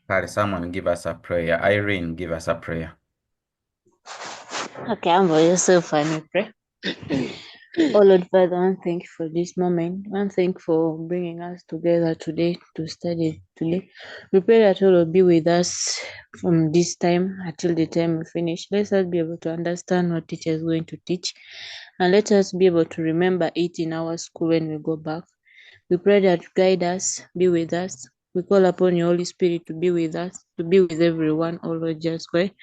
Can someone give us a prayer? Irene, give us a prayer. Okay, humble yourself and we pray. Oh Lord Father, one thank you for this moment. One thank you for bringing us together today to study today. We pray that you will be with us from this time until the time we finish. Let us be able to understand what teacher is going to teach, and let us be able to remember it in our school when we go back. We pray that you guide us, be with us. We call upon your Holy Spirit to be with us, to be with everyone, oh Lord Jesus Christ,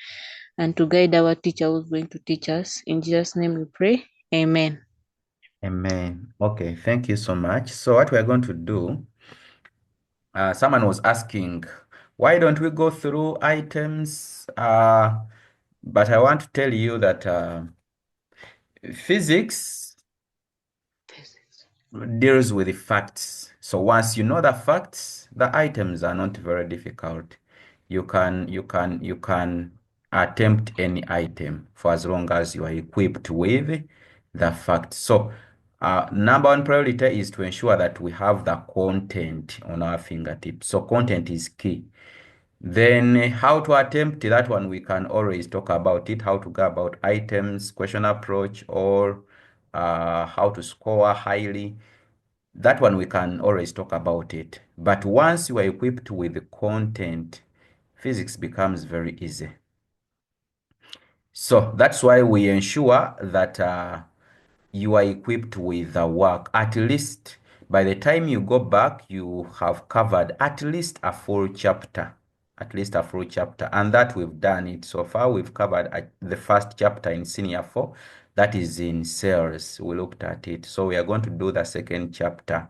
and to guide our teacher who's going to teach us. In Jesus' name we pray. Amen. Amen. Okay, thank you so much. So what we are going to do, someone was asking, why don't we go through items? But I want to tell you that physics deals with the facts. So once you know the facts, the items are not very difficult. You can attempt any item for as long as you are equipped with the facts. So number one priority is to ensure that we have the content on our fingertips. So content is key. Then how to attempt that one, we can always talk about it, how to go about items, question approach, or how to score highly. That one we can always talk about it. But once you are equipped with the content, physics becomes very easy. So that's why we ensure that you are equipped with the work. At least by the time you go back, you have covered at least a full chapter. At least a full chapter. And that we've done it so far. We've covered the first chapter in senior 4. That is in cells. We looked at it. So we are going to do the second chapter.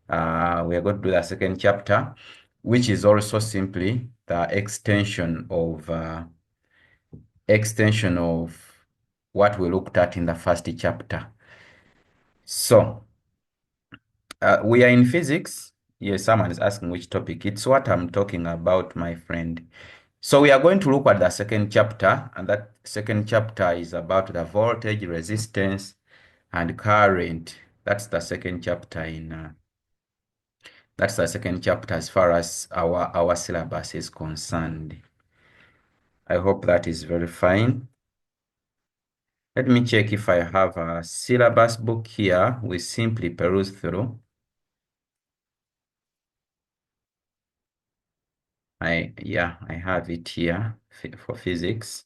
We are going to do the second chapter, which is also simply the extension of what we looked at in the first chapter. So we are in physics. Yes, someone is asking which topic. It's what I'm talking about, my friend. So we are going to look at the second chapter, and that second chapter is about the voltage, resistance, and current. That's the second chapter as far as our syllabus is concerned. I hope that is very fine. Let me check if I have a syllabus book here. We simply peruse through. Yeah, I have it here for physics,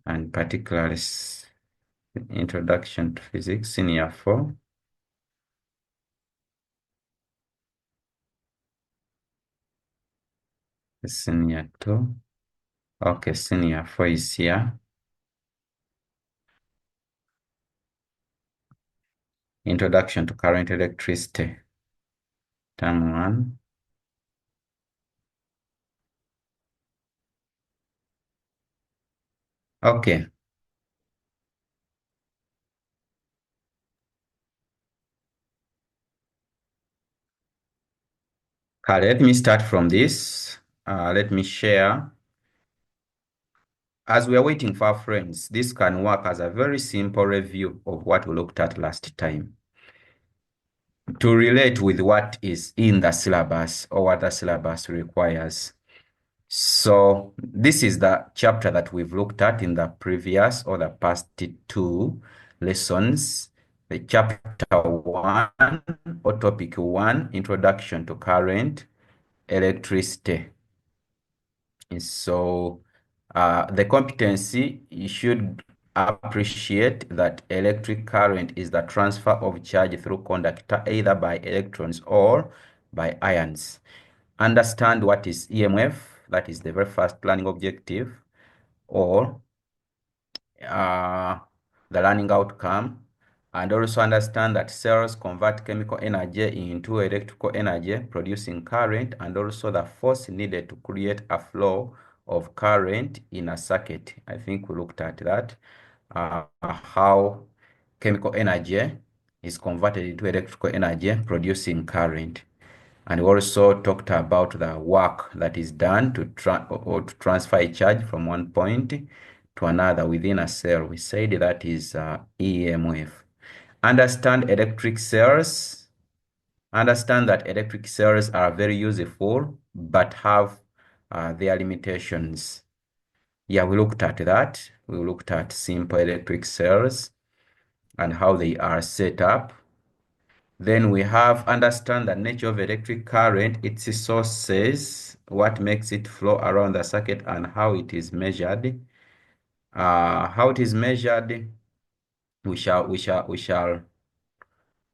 and particularly Introduction to Physics, Senior 4. Senior 2. Okay, Senior 4 is here. Introduction to Current Electricity, Term 1. Okay. Let me start from this. Let me share. As we are waiting for our friends, this can work as a very simple review of what we looked at last time to relate with what is in the syllabus or what the syllabus requires. So this is the chapter that we've looked at in the previous or the past 2 lessons. The chapter 1 or topic 1, Introduction to Current Electricity. So the competency, you should appreciate that electric current is the transfer of charge through conductor either by electrons or by ions. Understand what is EMF, that is the very first learning objective, or uh, the learning outcome, and also understand that cells convert chemical energy into electrical energy, producing current, and also the force needed to create a flow of current in a circuit. I think we looked at that, how chemical energy is converted into electrical energy, producing current. And we also talked about the work that is done to transfer a charge from one point to another within a cell. We said that is EMF. Understand electric cells. Understand that electric cells are very useful, but have their limitations. Yeah, we looked at that. We looked at simple electric cells and how they are set up. Then we have understand the nature of electric current, its sources, what makes it flow around the circuit, and how it is measured. How it is measured, we shall we shall we shall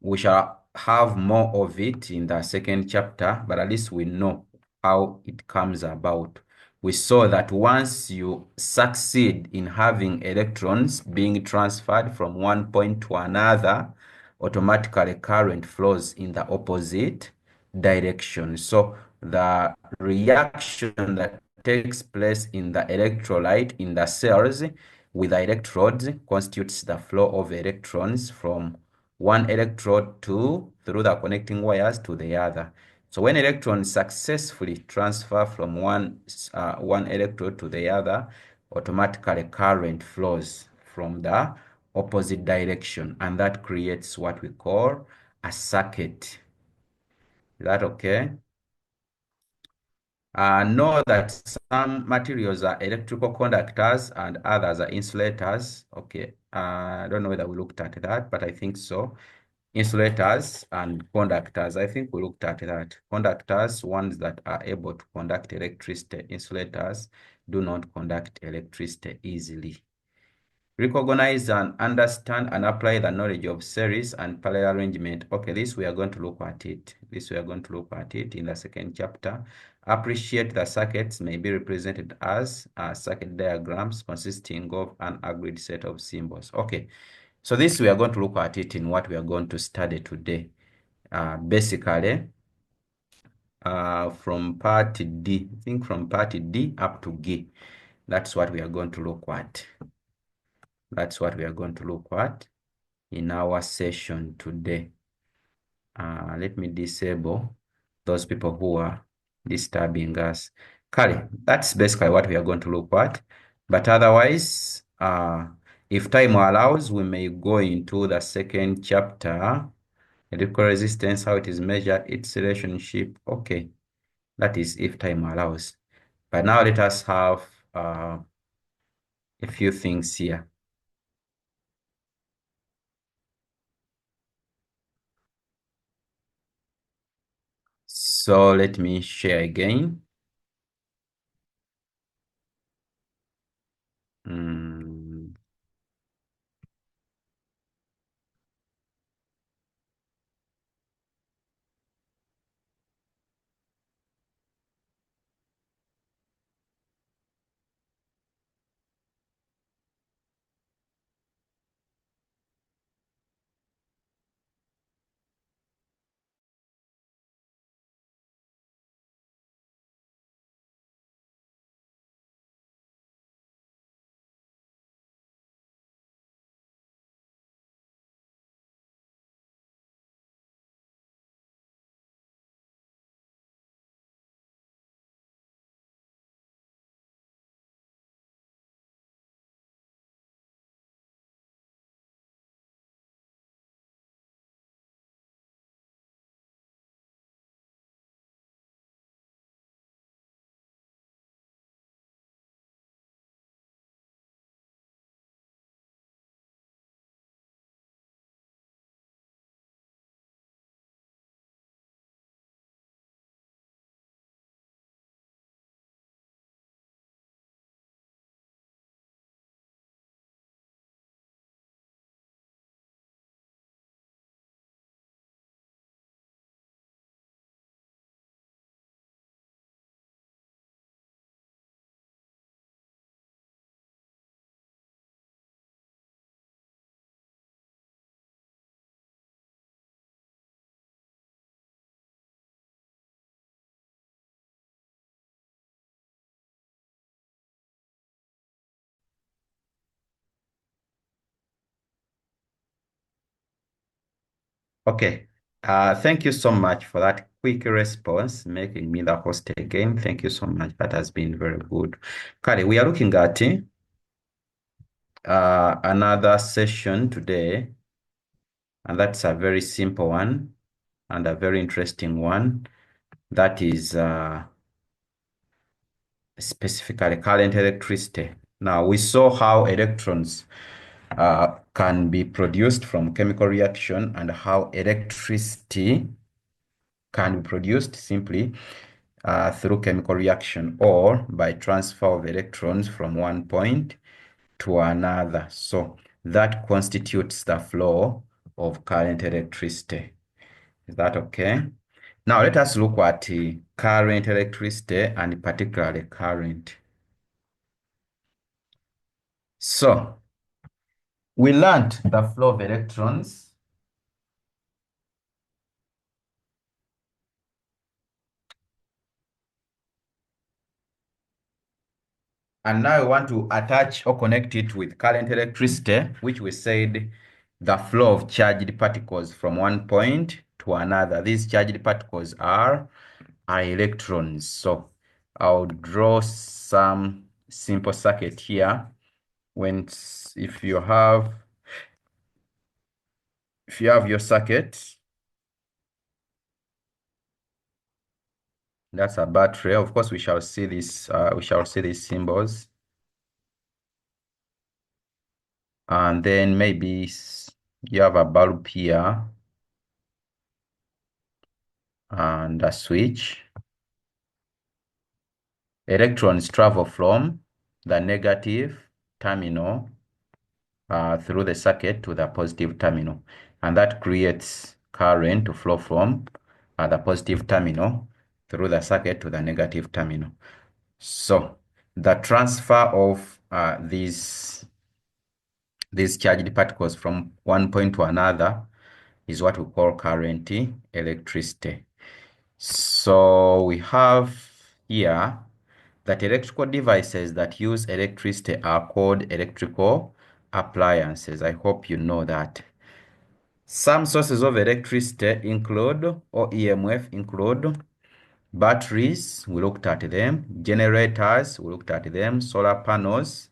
we shall have more of it in the second chapter, but at least we know how it comes about. We saw that once you succeed in having electrons being transferred from one point to another, automatically current flows in the opposite direction. So the reaction that takes place in the electrolyte in the cells with the electrodes constitutes the flow of electrons from one electrode through the connecting wires to the other. So when electrons successfully transfer from one electrode to the other, automatically current flows from the opposite direction, and that creates what we call a circuit. Is that okay? Know that some materials are electrical conductors and others are insulators. Okay, I don't know whether we looked at that, but I think so. Insulators and conductors, I think we looked at that. Conductors, ones that are able to conduct electricity. Insulators do not conduct electricity easily. Recognize and understand and apply the knowledge of series and parallel arrangement. Okay, this we are going to look at it. This we are going to look at it in the second chapter. Appreciate the circuits may be represented as circuit diagrams consisting of an agreed set of symbols. Okay, so this we are going to look at it in what we are going to study today. Basically, from part D, I think from part D up to G. That's what we are going to look at. That's what we are going to look at in our session today. Let me disable those people who are disturbing us. Kali, that's basically what we are going to look at. But otherwise, if time allows, we may go into the second chapter, electrical resistance, how it is measured, its relationship. Okay, that is if time allows. But now let us have a few things here. So let me share again. Mm. Okay. Thank you so much for that quick response, making me the host again. Thank you so much. That has been very good. Kali, we are looking at another session today, and that's a very simple one. and a very interesting one, that is specifically current electricity. Now, we saw how electrons can be produced from chemical reaction and how electricity can be produced simply through chemical reaction or by transfer of electrons from one point to another. So that constitutes the flow of current electricity. Is that okay? Now let us look at current electricity and particularly current. So we learned the flow of electrons. And now I want to attach or connect it with current electricity, which we said the flow of charged particles from one point to another. These charged particles are electrons. So I'll draw some simple circuit here. If you have your circuit, that's a battery. Of course, we shall see this. We shall see these symbols, and then maybe you have a bulb here and a switch. Electrons travel from the negative terminal through the circuit to the positive terminal, and that creates current to flow from the positive terminal through the circuit to the negative terminal. So the transfer of these charged particles from one point to another is what we call current electricity. So we have here that electrical devices that use electricity are called electrical appliances. I hope you know that. Some sources of electricity include, or EMF include, batteries, we looked at them, generators, we looked at them, solar panels,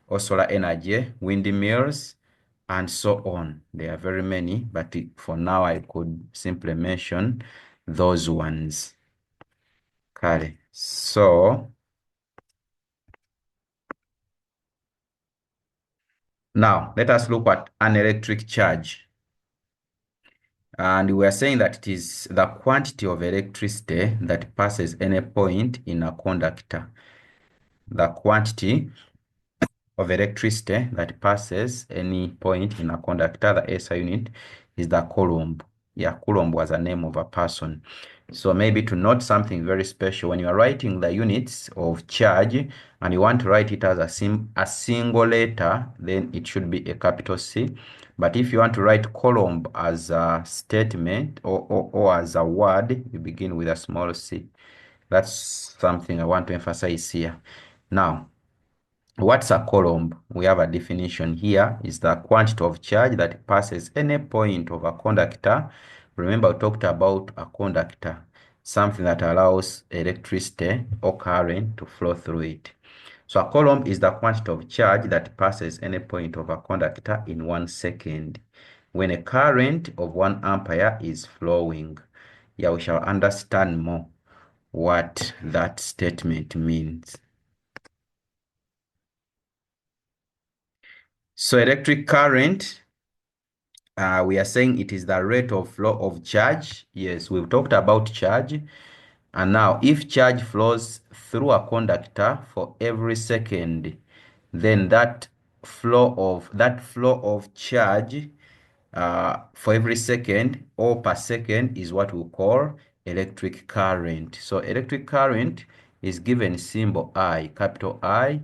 or solar energy, windmills, and so on. There are very many, but for now I could simply mention those ones. Okay, so now let us look at an electric charge. And we are saying that it is the quantity of electricity that passes any point in a conductor. The quantity of electricity that passes any point in a conductor, the SI unit, is the coulomb. Yeah, coulomb was a name of a person. So maybe to note something very special, when you are writing the units of charge and you want to write it as a single letter, then it should be a capital C. But if you want to write coulomb as a statement or as a word, you begin with a small c. That's something I want to emphasize here. Now, what's a coulomb? We have a definition here. Is the quantity of charge that passes any point of a conductor. Remember, we talked about a conductor, something that allows electricity or current to flow through it. So a coulomb is the quantity of charge that passes any point of a conductor in 1 second when a current of 1 ampere is flowing. Yeah, we shall understand more what that statement means. So electric current, we are saying it is the rate of flow of charge. Yes, we've talked about charge. And now if charge flows through a conductor for every second, then that flow of charge for every second or per second is what we call electric current. So electric current is given symbol I, capital I,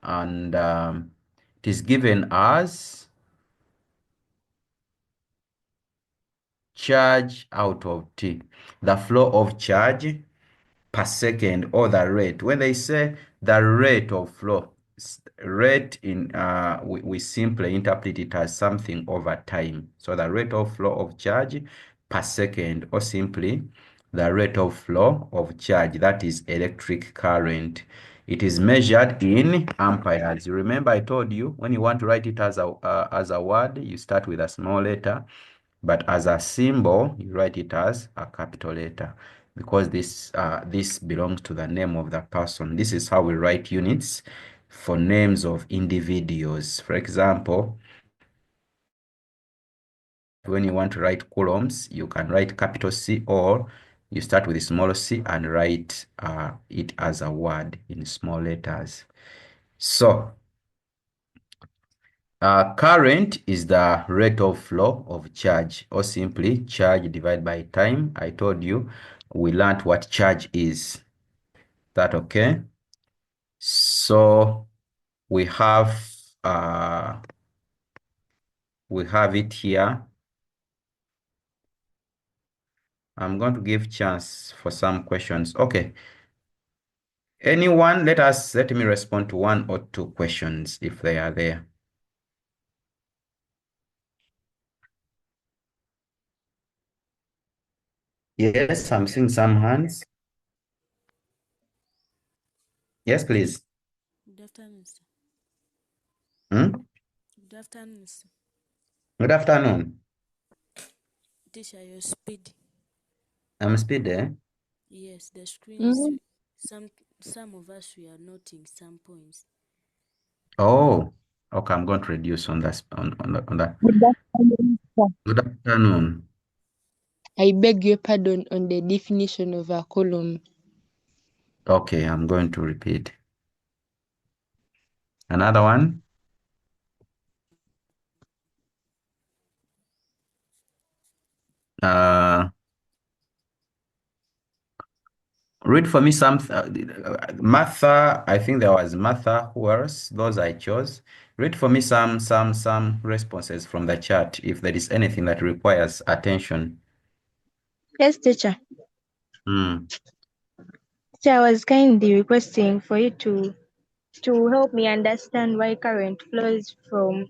and it is given as charge out of T, the flow of charge per second, or the rate. When they say the rate of flow, rate in we simply interpret it as something over time. So the rate of flow of charge per second, or simply the rate of flow of charge, that is electric current. It is measured in amperes. You remember I told you when you want to write it as a word, you start with a small letter but as a symbol, you write it as a capital letter because this belongs to the name of the person. This is how we write units for names of individuals. For example, when you want to write coulombs, you can write capital C, or you start with a small c and write it as a word in small letters. So, current is the rate of flow of charge, or simply charge divided by time. I told you we learned what charge is. That okay? So uh, we have it here. I'm going to give chance for some questions. Okay. Anyone, let me respond to one or two questions if they are there. Yes, I'm seeing some hands. Yes, please. Good afternoon, sir. Hmm? Good afternoon, sir. Good afternoon. Teacher, your speed. I'm Speed there. Yes, the screen is Mm, some of us we are noting some points. Oh, okay. I'm going to reduce on that on that. Good afternoon, sir. Good afternoon. I beg your pardon on the definition of a column. Okay, I'm going to repeat. Another one. Uh, Read for me some Martha. I think there was Martha. Who else? Those I chose. Read for me some responses from the chat if there is anything that requires attention. Yes, teacher. Hmm. Teacher, I was kindly requesting for you to help me understand why current flows from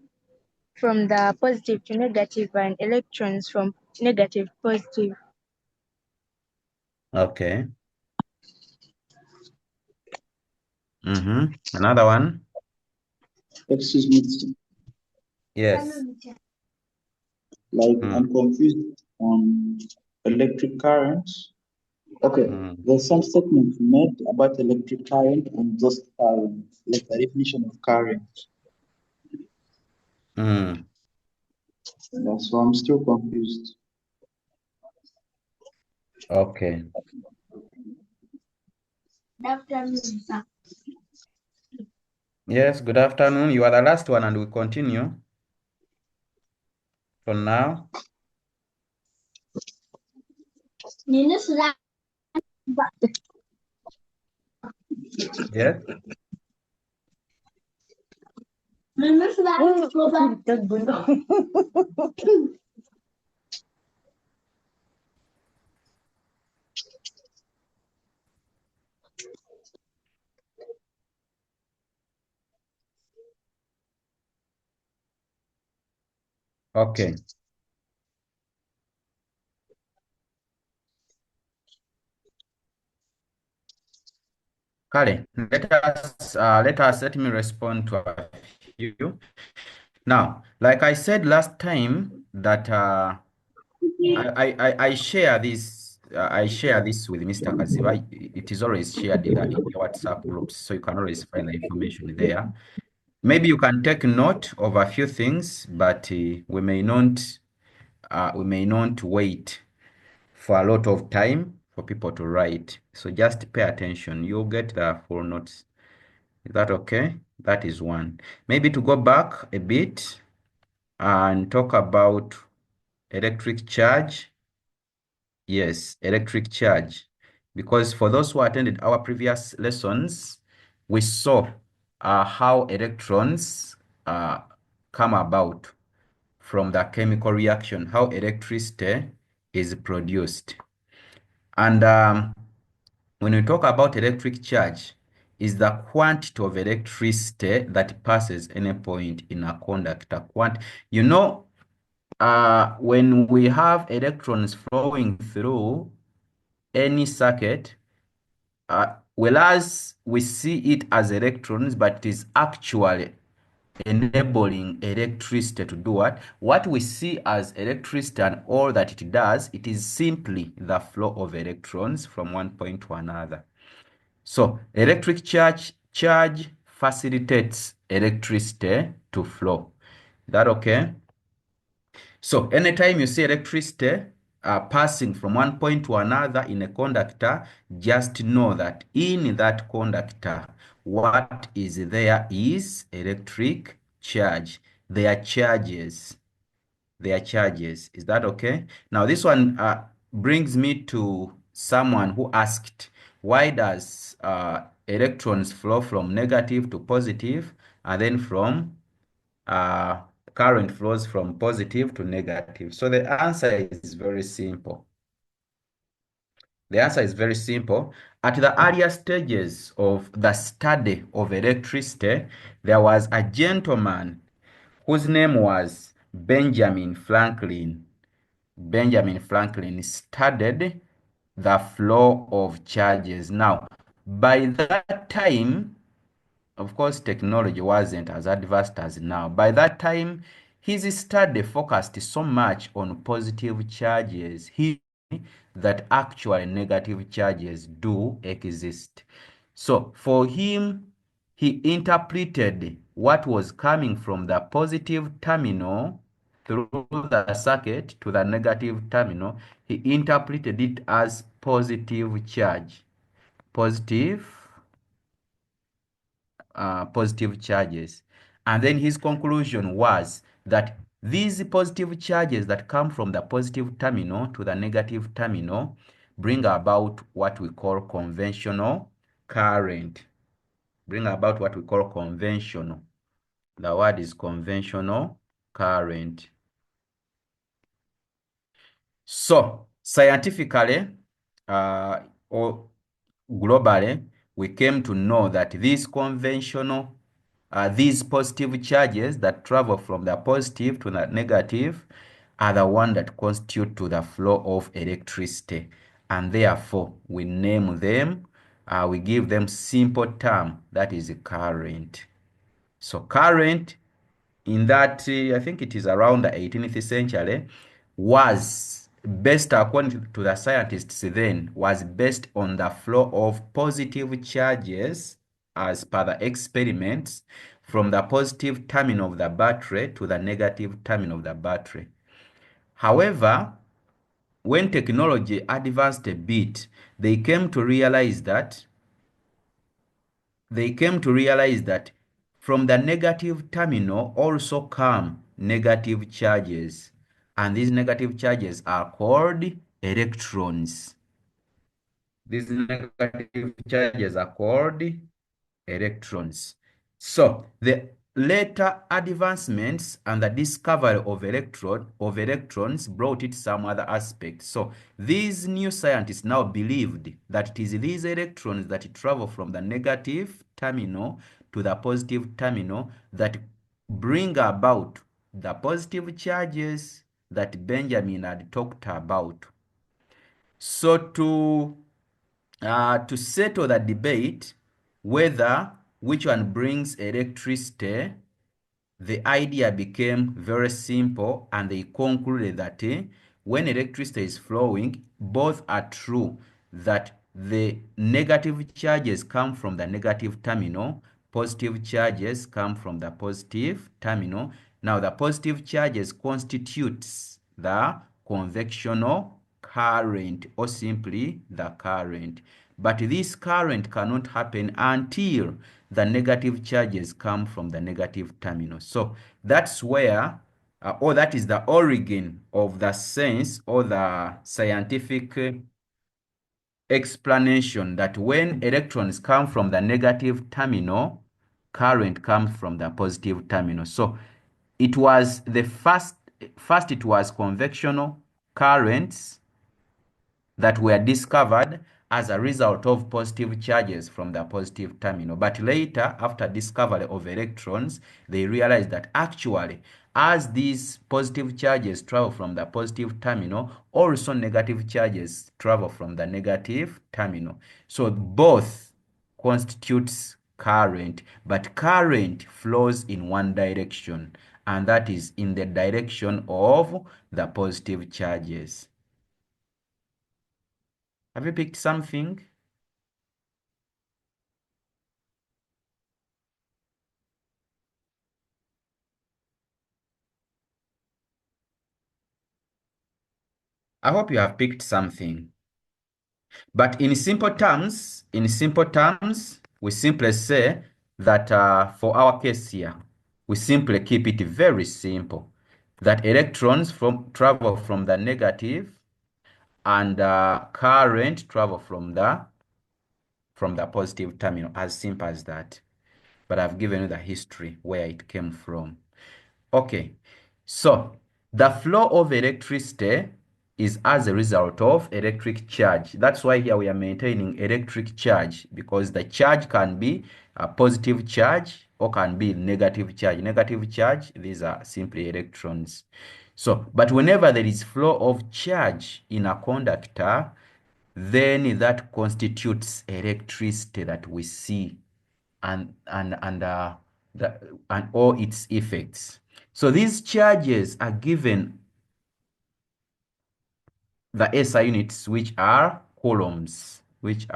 the positive to negative and electrons from negative to positive. Okay. Mm-hmm. Another one. Excuse me, Yes. like Hmm. I'm confused on electric current. Okay, Hmm. there's some statement made about electric current and just current, like the definition of current. Hmm. Yeah, so I'm still confused. Okay. Yes. Good afternoon. You are the last one, and we continue for now. Yes. Okay. Kale, let me respond to a few. Now, like I said last time, that I share this with Mr. Kaziba. It is always shared in the WhatsApp groups, so you can always find the information there. Maybe you can take note of a few things, but we may not wait for a lot of time for people to write. So just pay attention. You'll get the full notes. Is that okay? That is one. Maybe to go back a bit and talk about electric charge. Yes, electric charge. Because for those who attended our previous lessons, we saw how electrons uh, come about from the chemical reaction, how electricity is produced. And when we talk about electric charge, is the quantity of electricity that passes any point in a conductor. You know, when we have electrons flowing through any circuit, whereas we see it as electrons, but it is actually enabling electricity to do what? What we see as electricity and all that it does, it is simply the flow of electrons from one point to another. So electric charge facilitates electricity to flow. Is that okay? So anytime you see electricity passing from one point to another in a conductor, just know that in that conductor, what is there is electric charge. They are charges. They are charges. Is that okay? Now this one brings me to someone who asked, why does electrons flow from negative to positive and then from uh, current flows from positive to negative? So the answer is very simple. The answer is very simple. At the earlier stages of the study of electricity, there was a gentleman whose name was Benjamin Franklin. Benjamin Franklin studied the flow of charges. Now, by that time, of course, technology wasn't as advanced as now. By that time, his study focused so much on positive charges that actually negative charges do exist. So for him, he interpreted what was coming from the positive terminal through the circuit to the negative terminal. He interpreted it as positive charge. Positive charges. And then his conclusion was that these positive charges that come from the positive terminal to the negative terminal bring about what we call conventional current. Bring about what we call conventional. The word is conventional current. So, scientifically, or globally, we came to know that these positive charges that travel from the positive to the negative are the one that constitute to the flow of electricity. And therefore, we name them, we give them simple term, that is current. So current in that, I think it is around the 18th century, was based, according to the scientists then, was based on the flow of positive charges as per the experiments from the positive terminal of the battery to the negative terminal of the battery. However, when technology advanced a bit, they came to realize that from the negative terminal also come negative charges, and these negative charges are called electrons. These negative charges are called electrons. So the later advancements and the discovery of electrons brought it some other aspects. So these new scientists now believed that it is these electrons that travel from the negative terminal to the positive terminal that bring about the positive charges that Benjamin had talked about. So to settle the debate whether which one brings electricity, the idea became very simple, and they concluded that when electricity is flowing, both are true, that the negative charges come from the negative terminal, positive charges come from the positive terminal. Now the positive charges constitutes the convectional current, or simply the current. But this current cannot happen until the negative charges come from the negative terminal. So that's where, or that is the origin of the sense or the scientific explanation that when electrons come from the negative terminal, current comes from the positive terminal. So it was the first it was convectional currents that were discovered as a result of positive charges from the positive terminal. But later, after discovery of electrons, they realized that actually, as these positive charges travel from the positive terminal, also negative charges travel from the negative terminal. So both constitutes current, but current flows in one direction, and that is in the direction of the positive charges. Have you picked something? I hope you have picked something. But in simple terms, we simply say that for our case here, we simply keep it very simple. That electrons travel from the negative and current travel from the positive terminal, as simple as that. But I've given you the history where it came from. Okay, so the flow of electricity is as a result of electric charge. That's why here we are maintaining electric charge, because the charge can be a positive charge or can be negative charge. Negative charge, these are simply electrons. So, but whenever there is flow of charge in a conductor, then that constitutes electricity that we see and all its effects. So these charges are given the SI units, which are coulombs. Is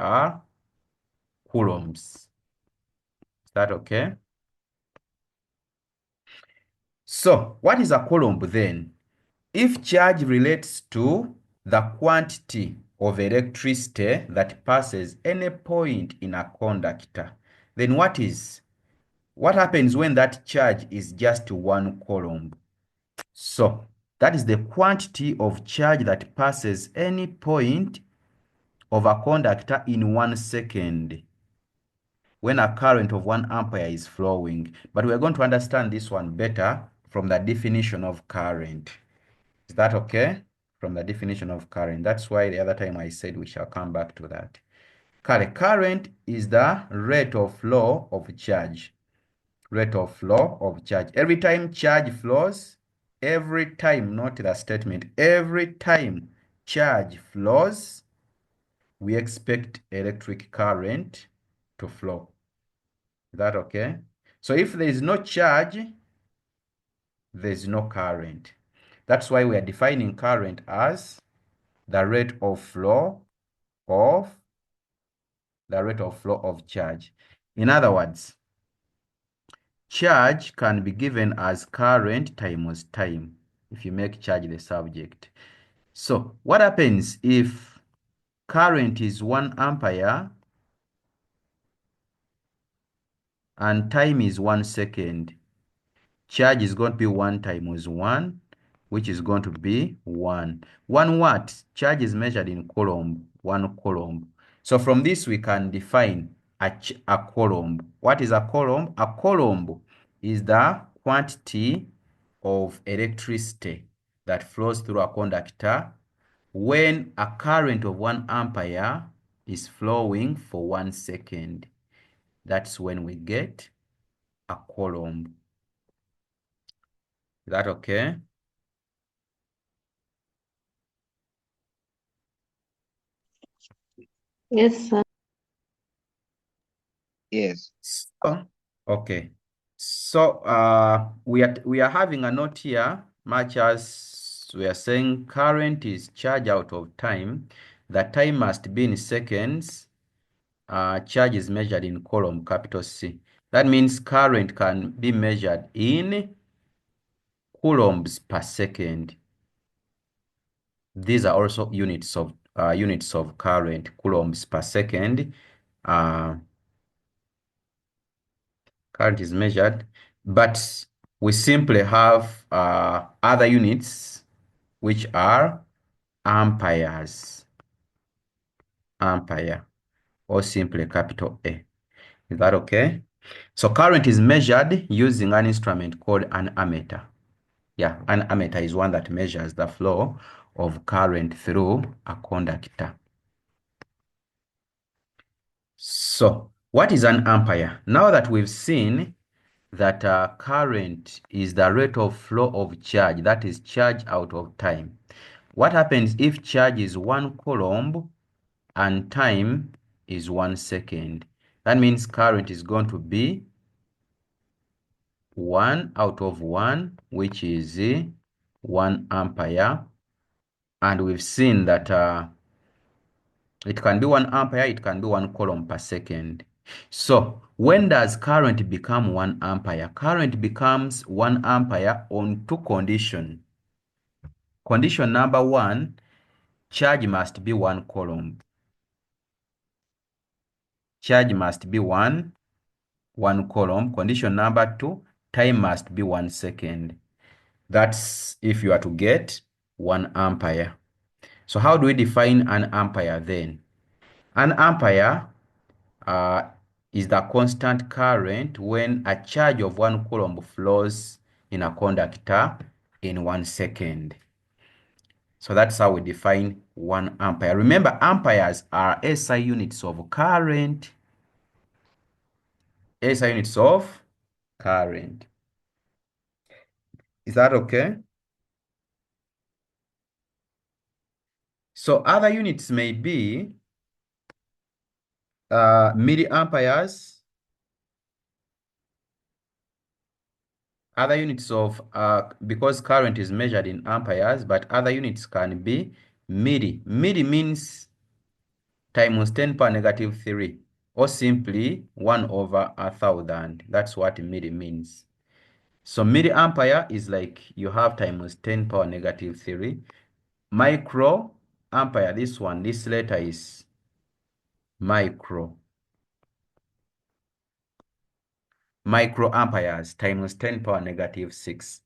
that okay? So what is a coulomb then? If charge relates to the quantity of electricity that passes any point in a conductor, then what happens when that charge is just 1 coulomb? So that is the quantity of charge that passes any point of a conductor in 1 second when a current of 1 ampere is flowing. But we're going to understand this one better from the definition of current. Is that okay? From the definition of current. That's why the other time I said we shall come back to that. Current is the rate of flow of charge. Rate of flow of charge. Every time charge flows, every time, not the statement, every time charge flows, we expect electric current to flow. Is that okay? So if there is no charge, there is no current. That's why we are defining current as the rate of flow of charge. In other words, charge can be given as current times time if you make charge the subject. So what happens if current is 1 ampere and time is 1 second? Charge is going to be 1 times 1, which is going to be 1. 1 watt, charge is measured in coulomb, 1 coulomb. So from this we can define a coulomb. What is a coulomb? A coulomb is the quantity of electricity that flows through a conductor when a current of 1 ampere is flowing for 1 second. That's when we get a coulomb. Is that okay? Yes, sir. Yes. So, okay. So we are having a note here, much as we are saying current is charge out of time. The time must be in seconds. Charge is measured in coulomb, capital C. That means current can be measured in coulombs per second. These are also units of current, coulombs per second. Current is measured, but we simply have other units which are amperes, ampere, or simply capital A. Is that okay? So current is measured using an instrument called an ammeter. Yeah, an ammeter is one that measures the flow of current through a conductor. So what is an ampere? Now that we've seen that current is the rate of flow of charge, that is charge out of time. What happens if charge is 1 coulomb and time is 1 second? That means current is going to be 1 out of 1, which is 1 ampere. And we've seen that it can be 1 ampere, it can be 1 coulomb per second. So when does current become 1 ampere? Current becomes 1 ampere on two conditions. Condition number 1, charge must be 1 coulomb. Charge must be 1 coulomb. Condition number 2, time must be 1 second. That's if you are to get 1 ampere. So how do we define an ampere then? An ampere is the constant current when a charge of 1 coulomb flows in a conductor in 1 second. So that's how we define 1 ampere. Remember, amperes are SI units of current. SI units of current. Is that okay? So other units may be milliamperes. Other units of, because current is measured in amperes, but other units can be milli. Milli means times 10 power negative 3, or simply 1 over 1,000. That's what milli means. So milliampere is like you have times 10 power negative 3. Microampere, this letter is micro. Microamperes times 10 power negative 6.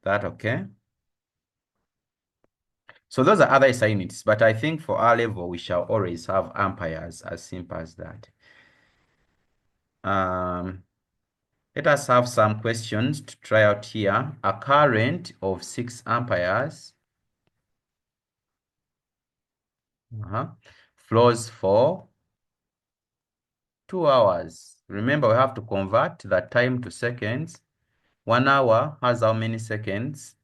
That okay? So those are other SI units, but I think for our level, we shall always have amperes, as simple as that. Let us have some questions to try out here. A current of 6 amperes flows for 2 hours. Remember, we have to convert the time to seconds. 1 hour has how many seconds?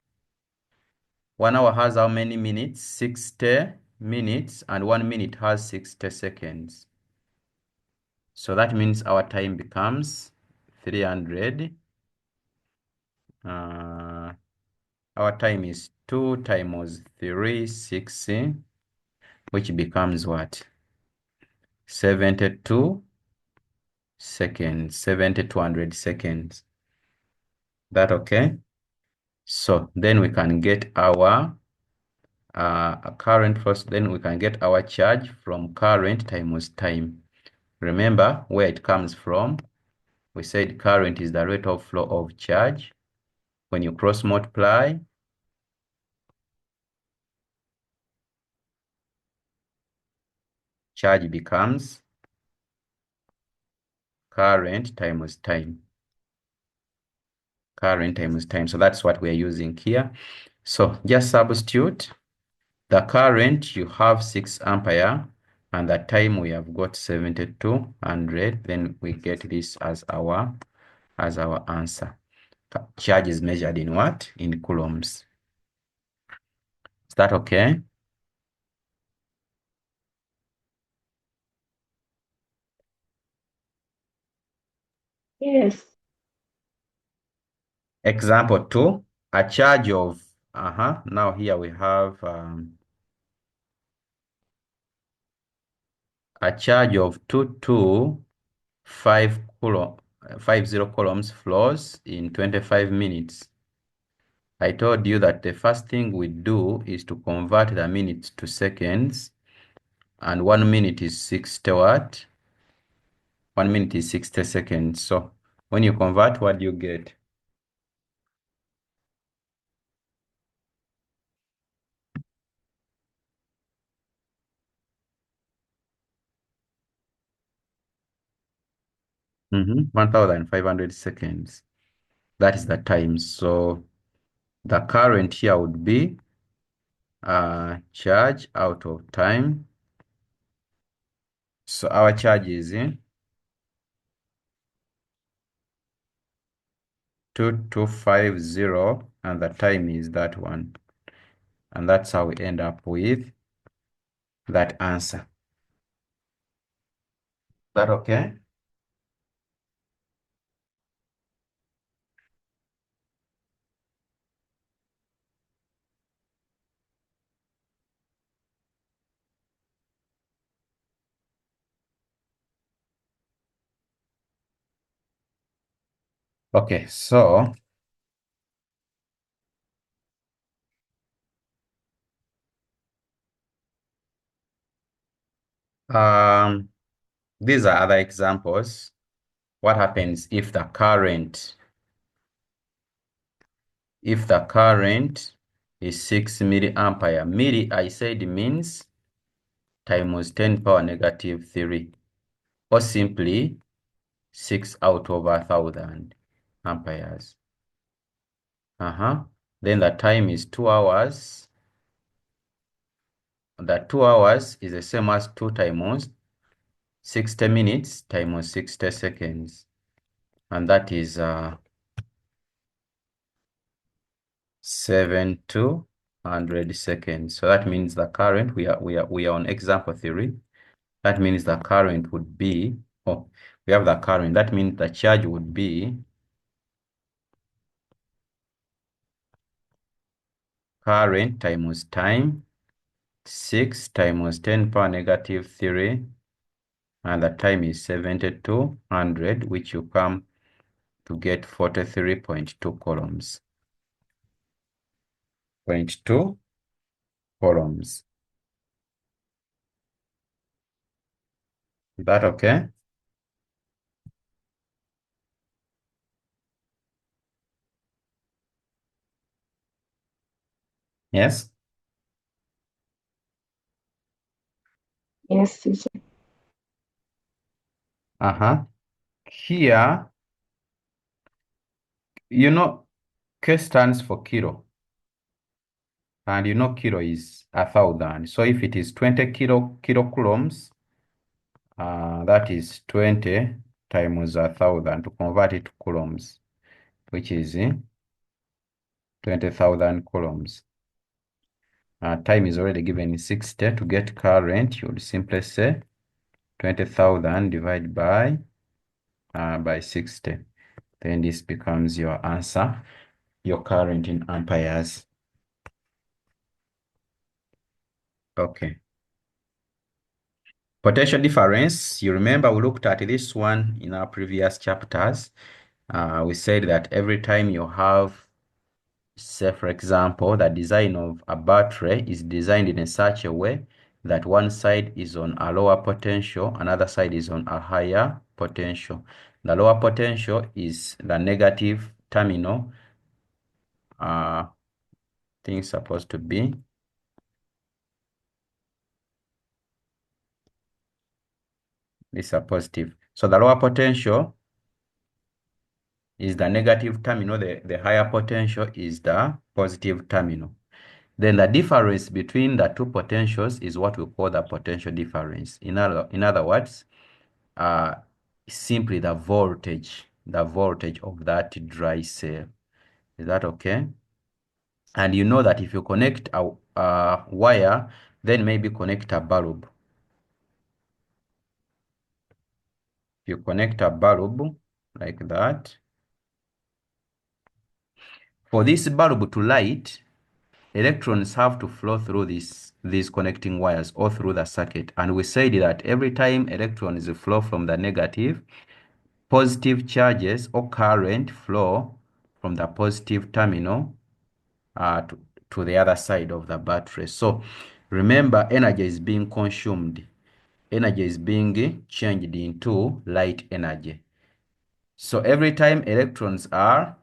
1 hour has how many minutes? 60 minutes, and 1 minute has 60 seconds. So that means our time becomes 300. Our time is 2 times 360, which becomes what? 72 seconds, 7,200 seconds. That okay? So then we can get our current first, then we can get our charge from current times time. Remember where it comes from. We said current is the rate of flow of charge. When you cross multiply, charge becomes current times time. Current times time. So that's what we're using here. So just substitute the current, you have 6 ampere, and the time we have got 7,200. Then we get this as our answer. Charge is measured in what? In coulombs. Is that okay? Yes. Example 2, a charge of, now here we have a charge of 225 coulomb, 50 coulombs flows in 25 minutes. I told you that the first thing we do is to convert the minutes to seconds, and 1 minute is 60 what? 1 minute is 60 seconds. So when you convert, what do you get? Mm-hmm. 1,500 seconds. That is the time. So the current here would be charge out of time. So our charge is in 2250, and the time is that one. And that's how we end up with that answer. that okay? Okay, so these are other examples. What happens if the current is 6 milliampere? Milli, I said, means times 10 power negative 3, or simply 6 out of 1,000 amperes. Then the time is 2 hours. The 2 hours is the same as 2 times 60 minutes times 60 seconds. And that is 7 to 100 seconds. So that means the current, we are on example 3. That means the current would be, we have the current. That means the charge would be current times time, 6 times 10 power negative 3, and the time is 70 to 100, which you come to get 43.2 coulombs. 0.2 coulombs. Is that okay? Yes? Yes, teacher. Here, you know, K stands for kilo. And you know kilo is 1,000. So if it is 20 kilocoulombs, that is 20 times 1,000 to convert it to coulombs, which is 20,000 coulombs. Time is already given in 60. To get current, you would simply say 20,000 divided by 60. Then this becomes your answer, your current in amperes. Okay. Potential difference, you remember we looked at this one in our previous chapters. We said that every time you have, say for example, the design of a battery is designed in such a way that one side is on a lower potential, another side is on a higher potential. The lower potential is the negative terminal. Thing's supposed to be this are positive. So the lower potential is the negative terminal, the higher potential is the positive terminal. Then the difference between the two potentials is what we call the potential difference. In other words, simply the voltage of that dry cell. Is that okay? And you know that if you connect a wire, then maybe connect a bulb. If you connect a bulb like that, for this bulb to light, electrons have to flow through these connecting wires or through the circuit. And we said that every time electrons flow from the negative, positive charges or current flow from the positive terminal to the other side of the battery. So remember, energy is being consumed. Energy is being changed into light energy. So every time electrons are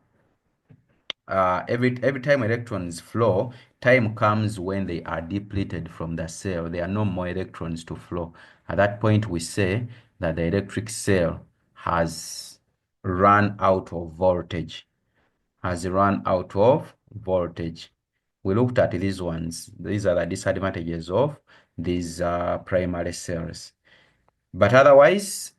every time electrons flow, time comes when they are depleted from the cell. There are no more electrons to flow. At that point, we say that the electric cell has run out of voltage. Has run out of voltage. We looked at these ones. These are the disadvantages of these primary cells. But otherwise,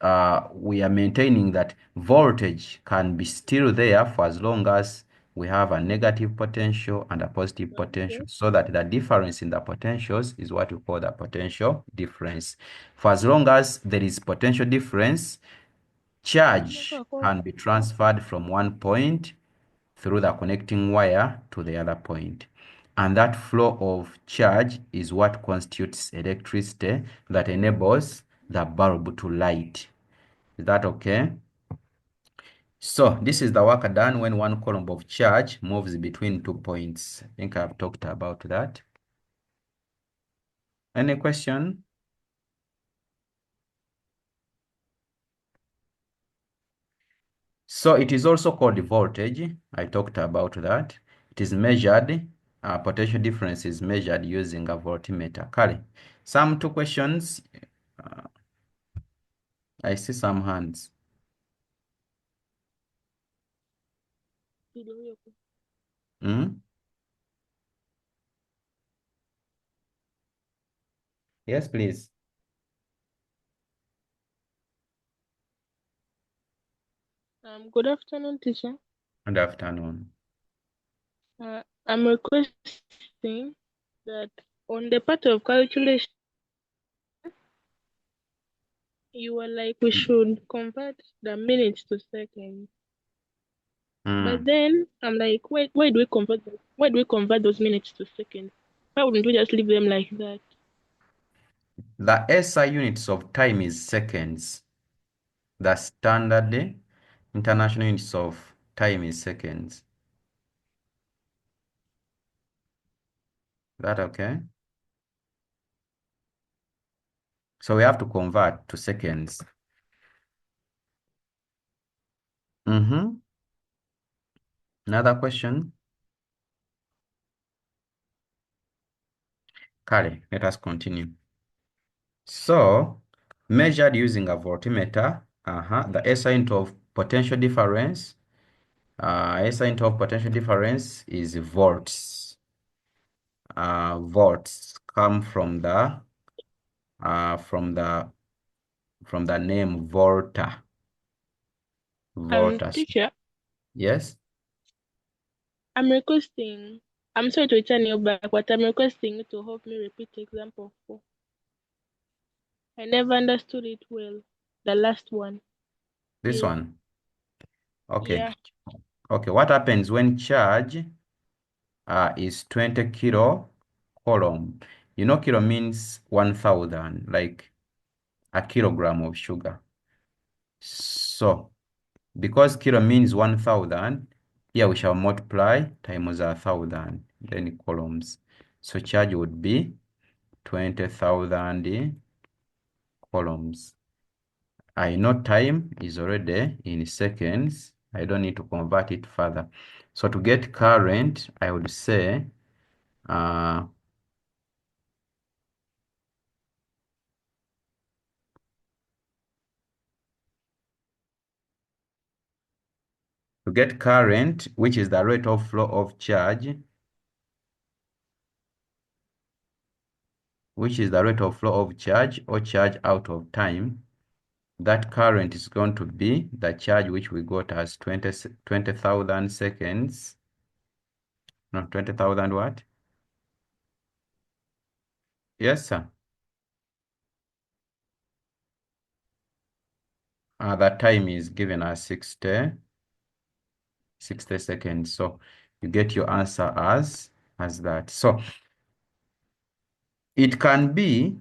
we are maintaining that voltage can be still there for as long as we have a negative potential and a positive potential, so that the difference in the potentials is what we call the potential difference. For as long as there is potential difference, charge can be transferred from one point through the connecting wire to the other point. And that flow of charge is what constitutes electricity that enables the bulb to light. Is that okay? So this is the work done when one coulomb of charge moves between 2 points. I think I've talked about that. Any question? So it is also called voltage. I talked about that. It is measured, potential difference is measured using a voltmeter. Kale, some two questions. Uh, I see some hands. Hmm? Yes, please. Good afternoon, teacher. Good afternoon. I'm requesting that on the part of calculation, you were like we should convert the minutes to seconds. But then I'm like, why do we convert those minutes to seconds? Why wouldn't we just leave them like that? The SI units of time is seconds. The standard international units of time is seconds. Is that okay? So we have to convert to seconds. Another question? Kale, let us continue. So, measured using a voltmeter, the SI unit of potential difference, SI unit of potential difference is volts. Volts come from the name volta. Volta. Teacher, Yes. I'm requesting. I'm sorry to return you back, but I'm requesting you to help me repeat example 4. I never understood it well. The last one. This Yes. one. Okay. Yeah. Okay. What happens when charge is 20 kilo coulomb? You know, kilo means 1,000, like a kilogram of sugar. So, because kilo means 1,000, here we shall multiply times 1,000, then coulombs. So charge would be 20,000 coulombs. I know time is already in seconds. I don't need to convert it further. So to get current, I would say to get current, which is the rate of flow of charge, or charge out of time, that current is going to be the charge which we got as 20,000 seconds. No, 20,000 what? Yes, sir. That time is given as 60 seconds. So you get your answer as that. So it can be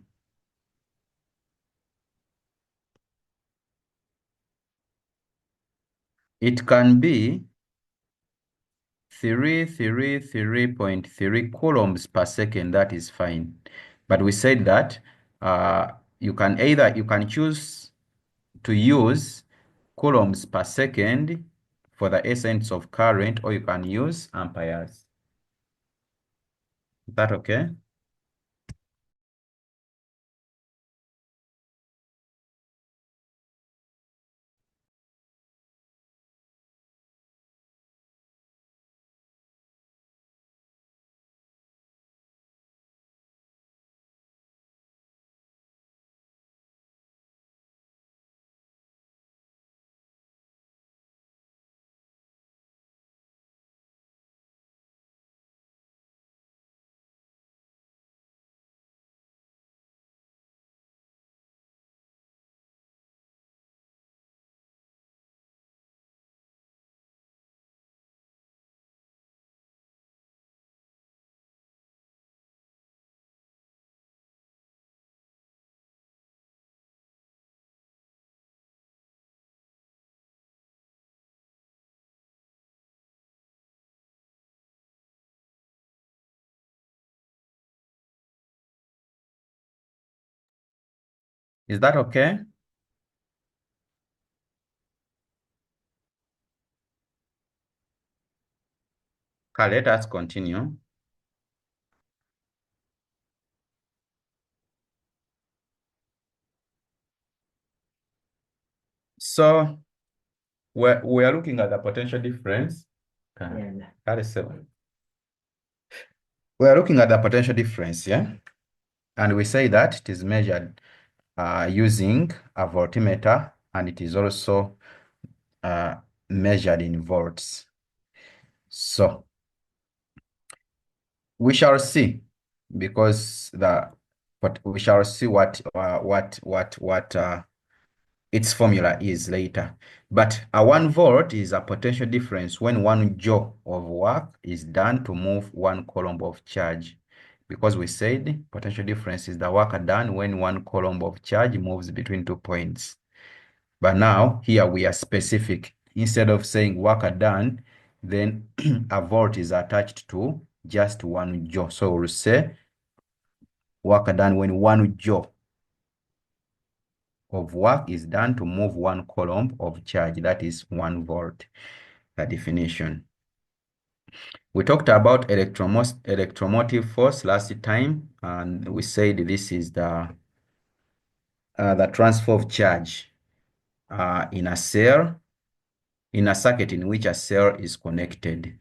333.3 coulombs per second. That is fine. But we said that you can choose to use coulombs per second for the essence of current, or you can use amperes. Is that okay? Is that okay? Okay, let us continue. So we are looking at the potential difference. That is 7. We are looking at the potential difference, yeah? And we say that it is measured using a voltmeter, and it is also measured in volts. So we shall see, because but we shall see what its formula is later. But a 1 volt is a potential difference when 1 joule of work is done to move 1 coulomb of charge. Because we said potential difference is the work done when 1 coulomb of charge moves between 2 points. But now here we are specific. Instead of saying work done, then a volt is attached to just 1 joule. So we'll say work done when 1 joule of work is done to move 1 coulomb of charge. That is 1 volt, the definition. We talked about electromotive force last time, and we said this is the transfer of charge in a cell, in a circuit in which a cell is connected,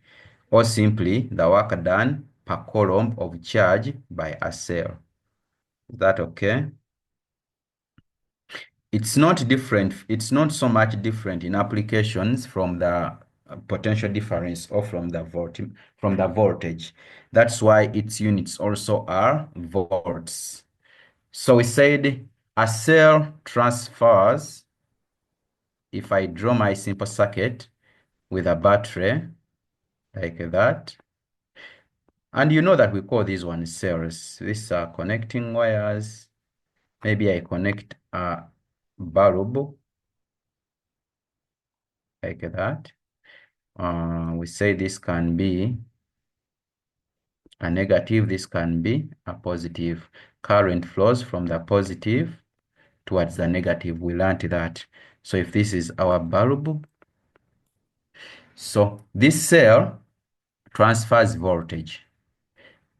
or simply the work done per coulomb of charge by a cell. Is that okay? It's not different. It's not so much different in applications from the potential difference or from the voltage. That's why its units also are volts. So we said a cell transfers, if I draw my simple circuit with a battery like that, and you know that we call these ones cells. These are connecting wires. Maybe I connect a bulb like that. We say this can be a negative, this can be a positive. Current flows from the positive towards the negative. We learned that. So if this is our bulb, so this cell transfers voltage.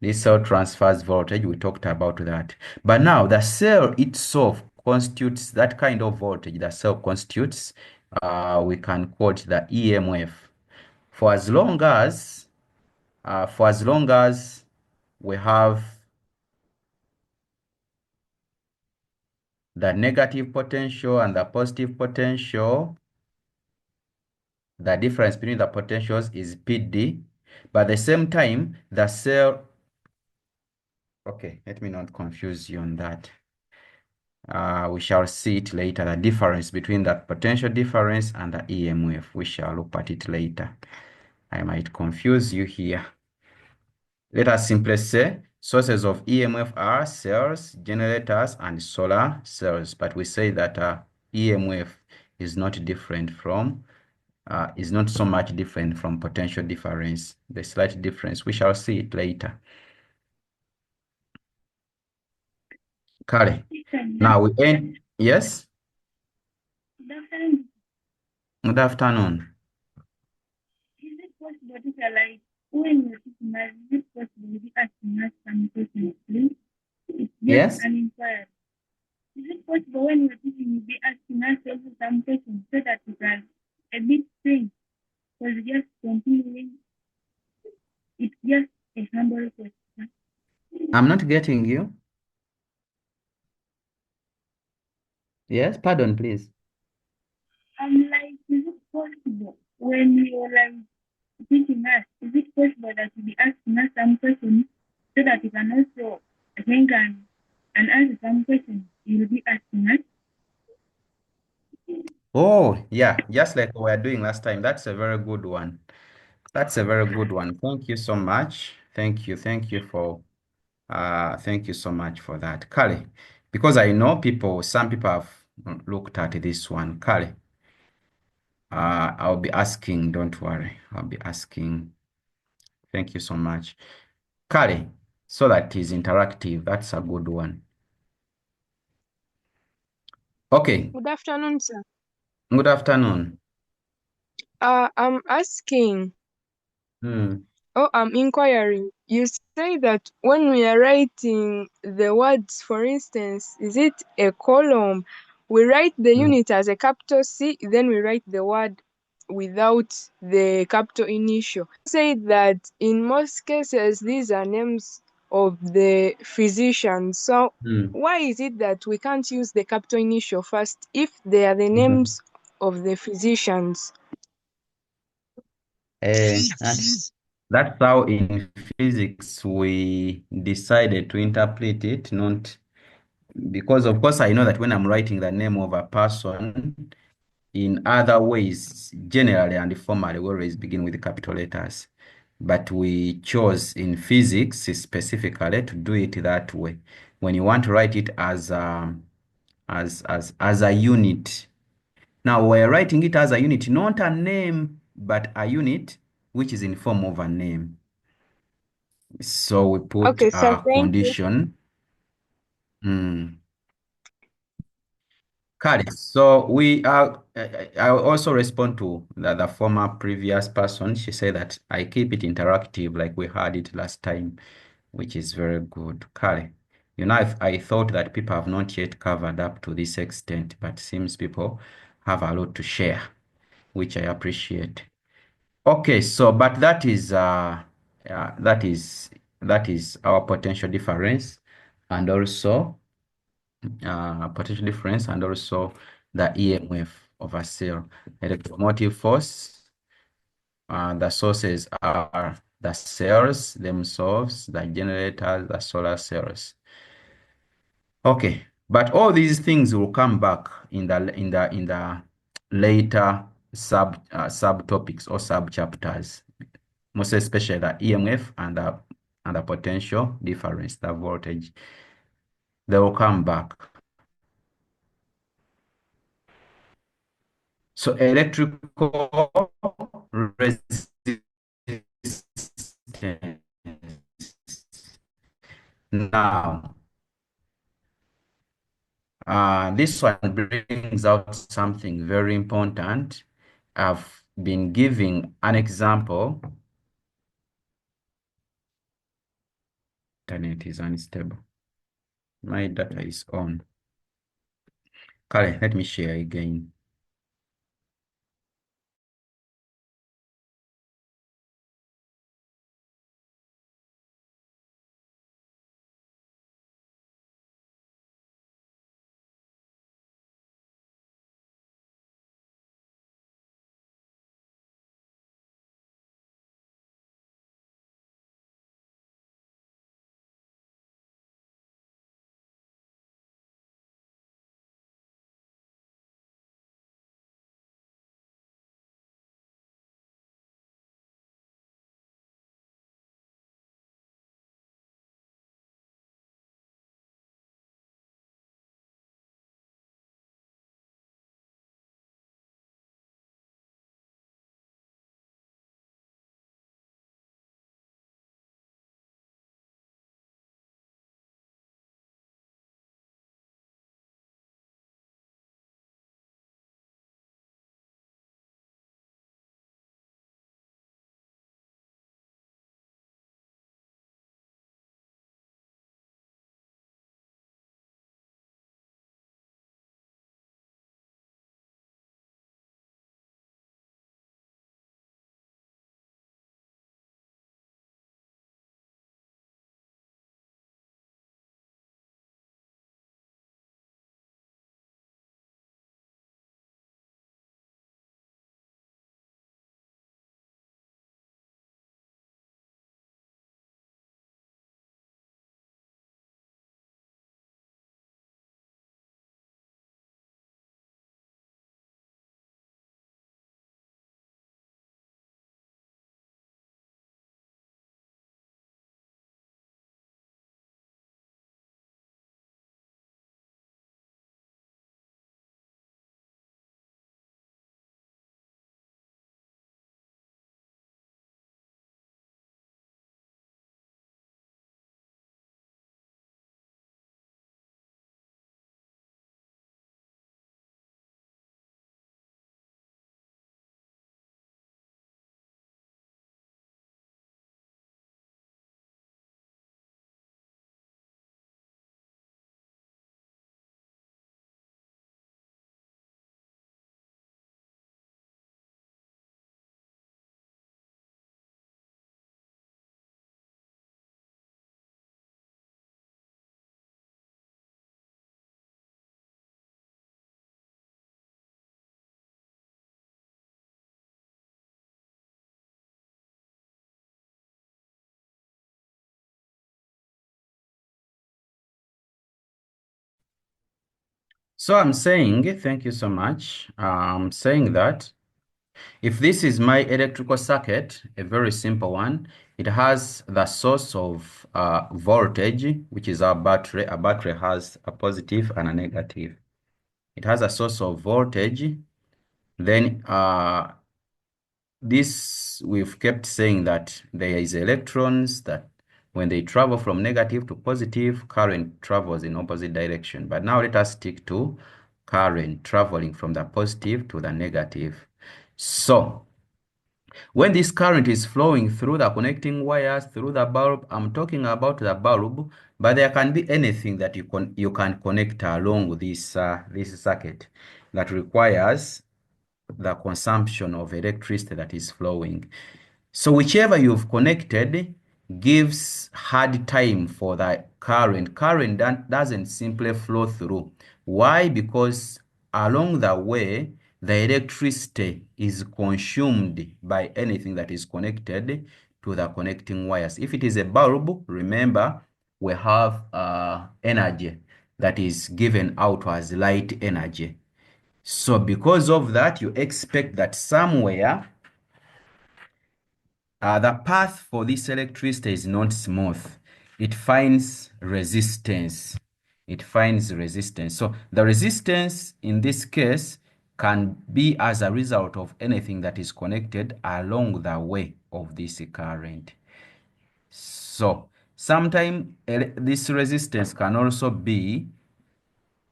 This cell transfers voltage, we talked about that. But now the cell itself constitutes that kind of voltage the cell constitutes. We can quote the EMF. For as long as we have the negative potential and the positive potential, the difference between the potentials is PD, but at the same time, the cell, okay, let me not confuse you on that. We shall see it later, the difference between that potential difference and the EMF. We shall look at it later. I might confuse you here. Let us simply say sources of EMF are cells, generators, and solar cells. But we say that EMF is not different from, is not so much different from potential difference. The slight difference, we shall see it later. Kale. Now we end, yes? Good afternoon. Is it possible to tell, like, when you're teaching us, is it possible to be asking us some questions, please? It's just Yes? an inquiry. Is it possible when you're teaching, you be asking us also some questions so that we can a bit think? Because just continuing, it's just a humble question. I'm not getting you. Yes, pardon, please. I'm like, is it possible when you're like teaching us, is it possible that you be asking us some questions so that you can also think and answer some questions you'll be asking us? Oh, yeah, just like we were doing last time. That's a very good one. That's a very good one. Thank you so much. Thank you. Thank you so much for that. Kale, because I know some people have looked at this one. Kale, I'll be asking, don't worry. I'll be asking. Thank you so much. Kale, so that is interactive. That's a good one. Okay, Good afternoon, sir. good afternoon. I'm asking, Hmm. I'm inquiring. You say that when we are writing the words, for instance, is it a column? We write the Hmm. unit as a capital C, then we write the word without the capital initial. Say that in most cases, these are names of the physicians. So Hmm. why is it that we can't use the capital initial first if they are the Mhm. names of the physicians? That's how in physics we decided to interpret it, not because, of course, I know that when I'm writing the name of a person in other ways, generally and formally, we always begin with the capital letters. But we chose in physics specifically to do it that way. When you want to write it as a unit. Now we're writing it as a unit, not a name, but a unit which is in form of a name. So we put Okay, sir, a thank you. condition. Hmm. Correct. So we are. I will also respond to the former previous person. She said that I keep it interactive, like we had it last time, which is very good. Kale, I thought that people have not yet covered up to this extent, but seems people have a lot to share, which I appreciate. Okay, so but that is our potential difference, and also the EMF of a cell. Electromotive force, the sources are the cells themselves, the generators, the solar cells. Okay, but all these things will come back in the later subtopics or subchapters, most especially the EMF and the potential difference, the voltage. They will come back. So electrical resistance. Now, this one brings out something very important. I've been giving an example. Internet is unstable. My data is on. Kale, let me share again. So I'm saying, thank you so much. I'm saying that if this is my electrical circuit, a very simple one, it has the source of voltage, which is our battery. A battery has a positive and a negative. It has a source of voltage. Then this, we've kept saying that there is electrons that when they travel from negative to positive, current travels in opposite direction. But now let us stick to current traveling from the positive to the negative. So when this current is flowing through the connecting wires, through the bulb, I'm talking about the bulb, but there can be anything that you can connect along this circuit that requires the consumption of electricity that is flowing. So whichever you've connected gives hard time for the current. Current doesn't simply flow through. Why? Because along the way, the electricity is consumed by anything that is connected to the connecting wires. If it is a bulb, remember, we have energy that is given out as light energy. So because of that, you expect that somewhere the path for this electricity is not smooth. It finds resistance. It finds resistance. So the resistance in this case can be as a result of anything that is connected along the way of this current. So sometimes this resistance can also be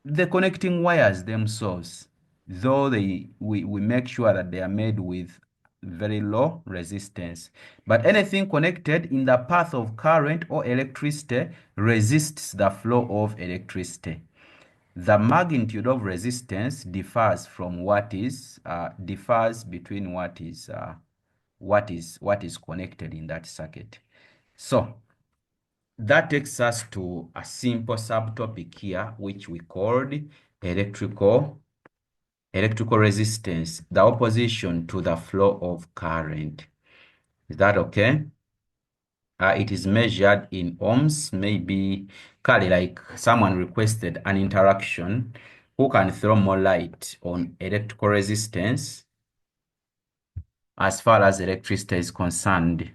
the connecting wires themselves, though we make sure that they are made with very low resistance. But anything connected in the path of current or electricity resists the flow of electricity. The magnitude of resistance differs from differs between what is connected in that circuit. So that takes us to a simple subtopic here, which we called electrical resistance, the opposition to the flow of current. Is that okay? It is measured in ohms. Maybe, Kali, like someone requested an interaction. Who can throw more light on electrical resistance as far as electricity is concerned?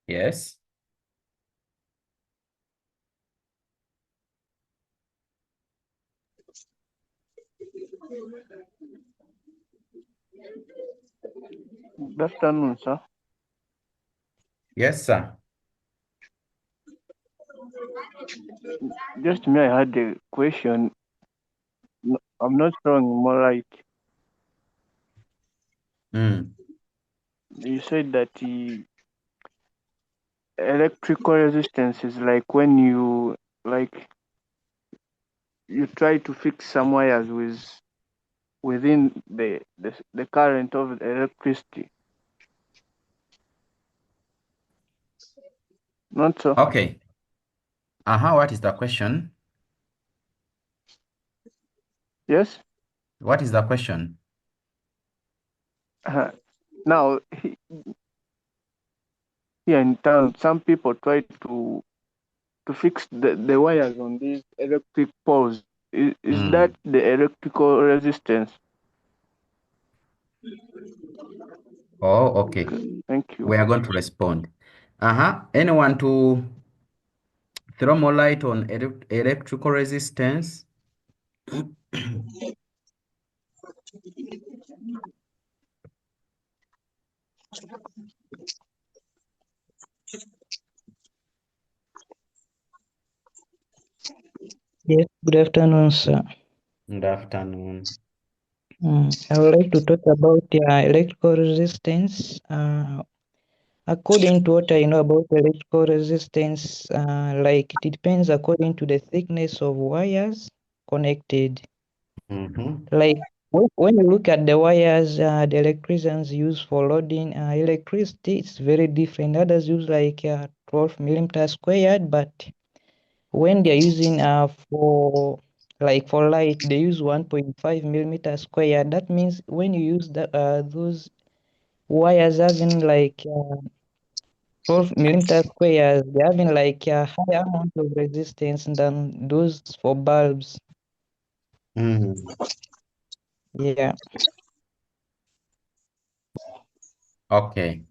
Yes? Good afternoon, sir. Yes, sir. Just me, I had a question. I'm not throwing more light. You said that the electrical resistance is like when you try to fix some wires within the current of the electricity. Not so. Okay. What is the question? Yes. What is the question? Now, here in town, some people try to fix the wires on these electric poles. Is that the electrical resistance? Oh, okay. Thank you. We are going to respond. Anyone to throw more light on electrical resistance? Yes, good afternoon, sir. Good afternoon. I would like to talk about electrical resistance. According to what I know about electrical resistance, like it depends according to the thickness of wires connected. Like when you look at the wires the electricians use for loading electricity, it's very different. Others use like 12 millimeter squared, but when they're using for light, they use 1.5 millimeter square. That means when you use those wires having like 12 millimeter squares, they're having like a higher amount of resistance than those for bulbs. Yeah. Okay.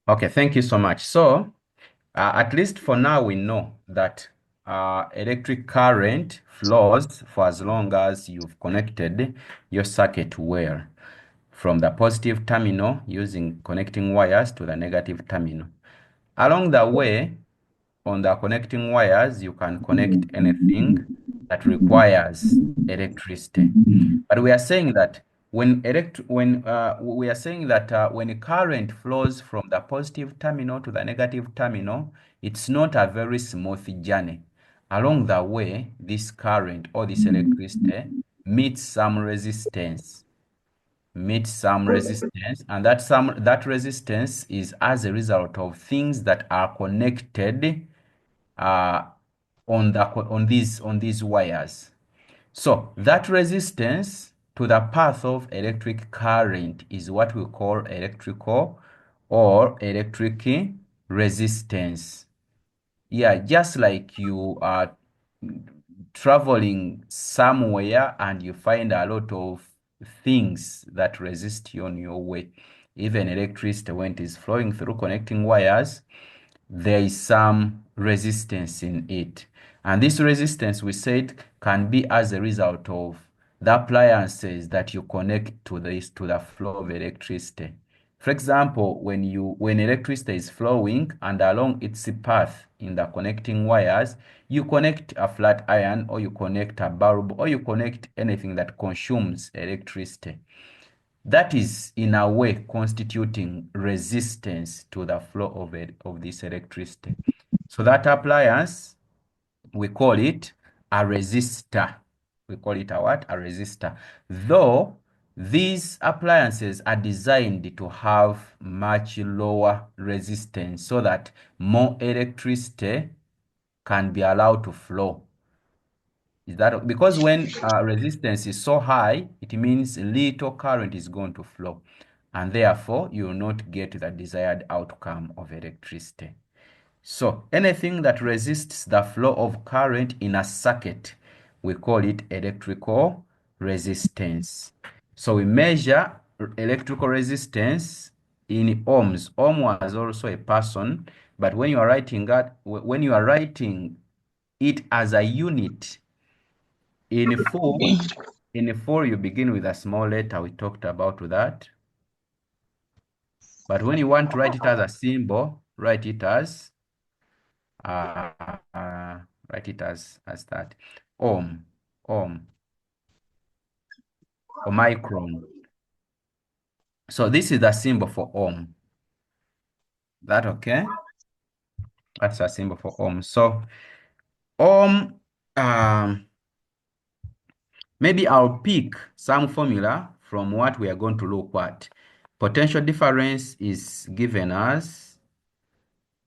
Okay, thank you so much. So, at least for now, we know that electric current flows for as long as you've connected your circuit well from the positive terminal using connecting wires to the negative terminal. Along the way, on the connecting wires, you can connect anything that requires electricity. But we are saying that when when current flows from the positive terminal to the negative terminal, it's not a very smooth journey. Along the way, this current or this electricity meets some resistance, and that resistance is as a result of things that are connected uh, on these wires. So that resistance to the path of electric current is what we call electrical or electric resistance. Yeah, just like you are traveling somewhere and you find a lot of things that resist you on your way. Even electricity, when it is flowing through connecting wires, there is some resistance in it. And this resistance, we said, can be as a result of the appliances that you connect to the flow of electricity. For example, when electricity is flowing and along its path in the connecting wires, you connect a flat iron or you connect a bulb or you connect anything that consumes electricity. That is, in a way, constituting resistance to the flow of this electricity. So that appliance, we call it a resistor. We call it a what? A resistor. Though these appliances are designed to have much lower resistance so that more electricity can be allowed to flow. Is that because when resistance is so high, it means little current is going to flow, and therefore you will not get the desired outcome of electricity. So anything that resists the flow of current in a circuit, we call it electrical resistance. So we measure electrical resistance in ohms. Ohm was also a person, but when you are writing it as a unit, in full, you begin with a small letter. We talked about that. But when you want to write it as a symbol, write it as uh, uh, that ohm, ohm, or micron. So this is the symbol for ohm. That okay? That's a symbol for ohm. So ohm, maybe I'll pick some formula from what we are going to look at. Potential difference is given as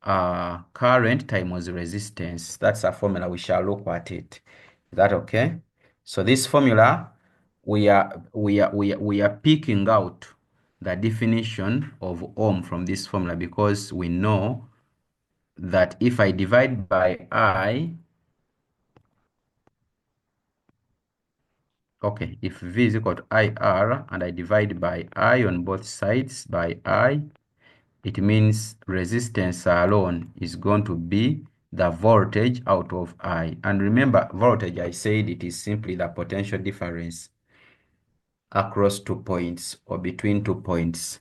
current times resistance. That's a formula. We shall look at it. Is that okay? So this formula, we are picking out the definition of ohm from this formula because we know that if I divide by I, okay, if V is equal to IR and I divide by I on both sides by I, it means resistance alone is going to be the voltage out of I. And remember, voltage, I said it is simply the potential difference across 2 points or between 2 points.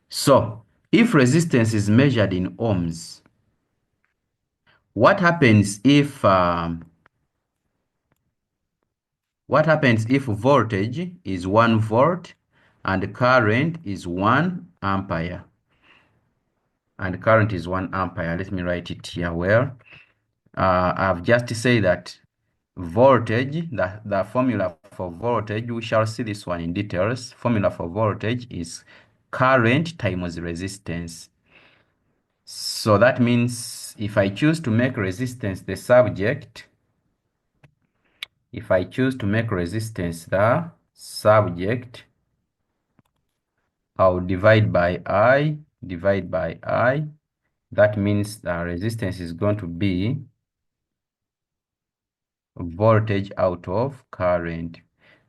So, if resistance is measured in ohms, what happens if voltage is 1 volt and current is 1 ampere? And current is 1 ampere. Let me write it here well. I've just said that voltage, the formula for voltage, we shall see this one in details. Formula for voltage is current times resistance. So that means if I choose to make resistance the subject, I'll divide by I, divide by I. That means the resistance is going to be voltage out of current.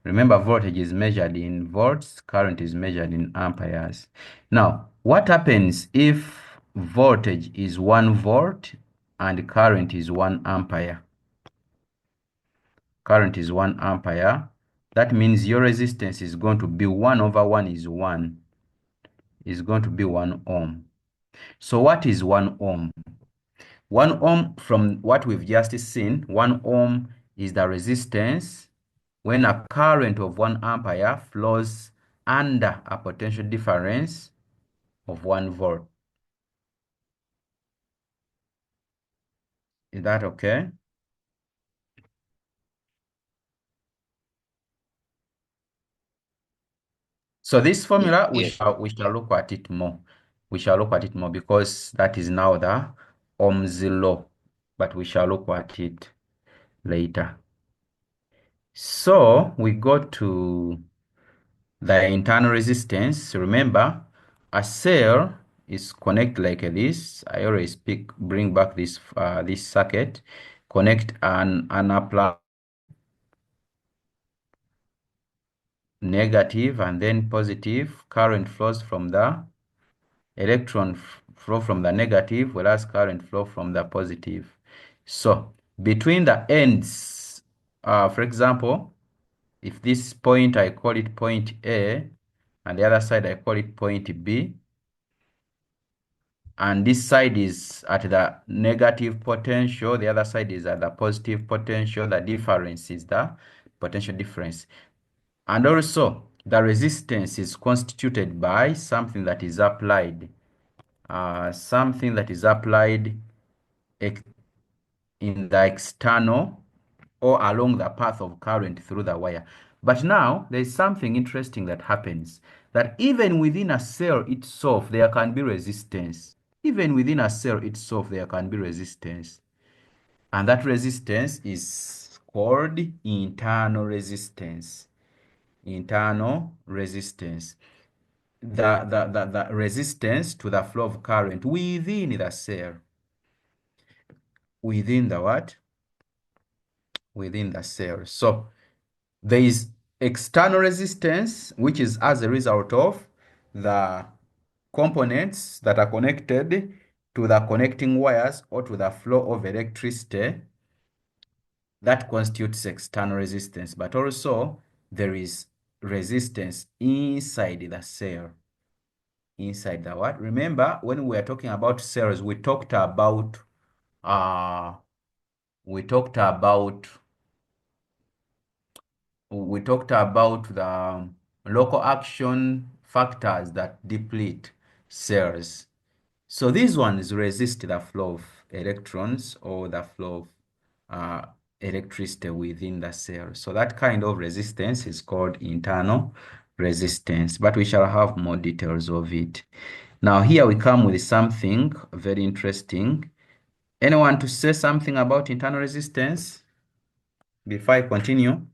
Remember, voltage is measured in volts, current is measured in amperes. Now, what happens if voltage is 1 volt and current is 1 ampere? Current is 1 ampere. That means your resistance is going to be 1 over 1 is 1. Is going to be 1 ohm. So what is 1 ohm? 1 ohm, from what we've just seen, 1 ohm is the resistance when a current of 1 ampere flows under a potential difference of 1 volt. Is that okay? So this formula, we shall look at it more. We shall look at it more because that is now the Ohm's law, but we shall look at it later. So we go to the internal resistance. Remember, a cell is connected like this. I always bring back this this circuit. Connect an apply negative and then positive. Current flows from the electron flow from the negative, whereas current flow from the positive. So between the ends, for example, if this point I call it point A, and the other side I call it point B, and this side is at the negative potential, the other side is at the positive potential, the difference is the potential difference. And also, the resistance is constituted by something that is applied. Something that is applied in the external or along the path of current through the wire. But now, there is something interesting that happens, that even within a cell itself, there can be resistance. Even within a cell itself, there can be resistance. And that resistance is called internal resistance. Internal resistance. The resistance to the flow of current within the cell. Within the what? Within the cell. So there is external resistance, which is as a result of the components that are connected to the connecting wires or to the flow of electricity. That constitutes external resistance. But also there is resistance inside the cell. Inside the what? Remember, when we are talking about cells, we talked about uh we talked about the local action factors that deplete cells. So these ones resist the flow of electrons or the flow of electricity within the cell. So that kind of resistance is called internal resistance, but we shall have more details of it. Now here we come with something very interesting. Anyone to say something about internal resistance before I continue?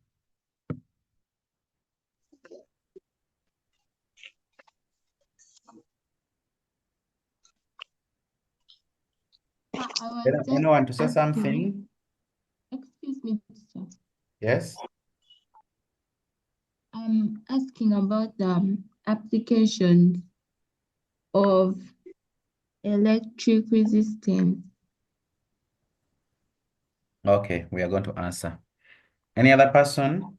Anyone to say something? Excuse me, sir. Yes. I'm asking about the application of electric resistance. Okay, we are going to answer. Any other person?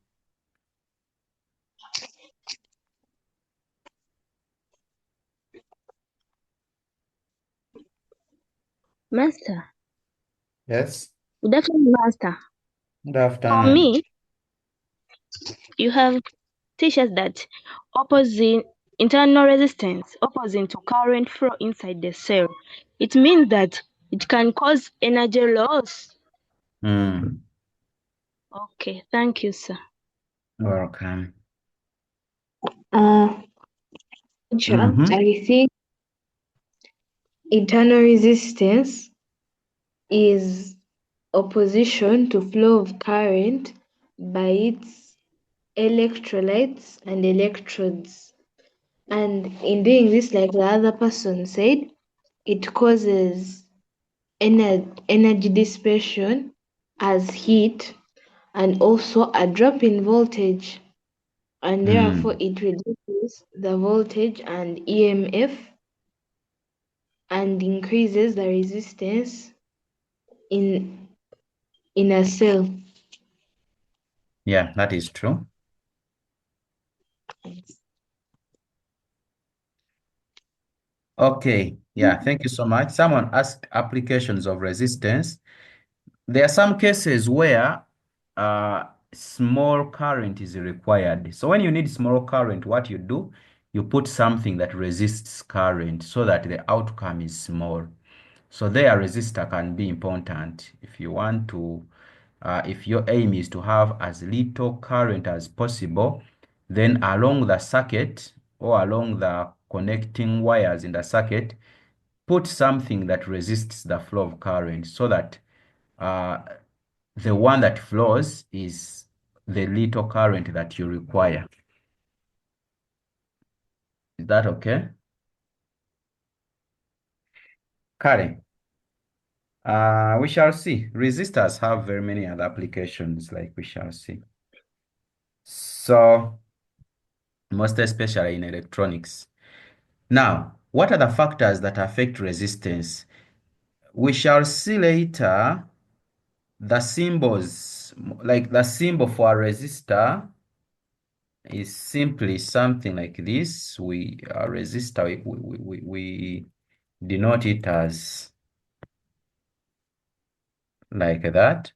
Master. Yes. Good afternoon, Master. Good For afternoon. me, you have teaches that opposing internal resistance opposing to current flow inside the cell. It means that it can cause energy loss. Okay, thank you, sir. Welcome. I think internal resistance is opposition to flow of current by its electrolytes and electrodes. And in doing this, like the other person said, it causes energy dissipation as heat and also a drop in voltage, and therefore it reduces the voltage and EMF and increases the resistance in a cell. Yeah, that is true. Okay, yeah, thank you so much. Someone asked applications of resistance. There are some cases where small current is required. So when you need small current, what you do, you put something that resists current so that the outcome is small. So there, resistor can be important if you want to, if your aim is to have as little current as possible, then along the circuit or along the connecting wires in the circuit, put something that resists the flow of current so that uh, the one that flows is the little current that you require. Is that okay? Karen, we shall see. Resistors have very many other applications, like we shall see. So, most especially in electronics. Now, what are the factors that affect resistance? We shall see later the symbols, like the symbol for a resistor is simply something like this. We a resistor, we denote it as like that.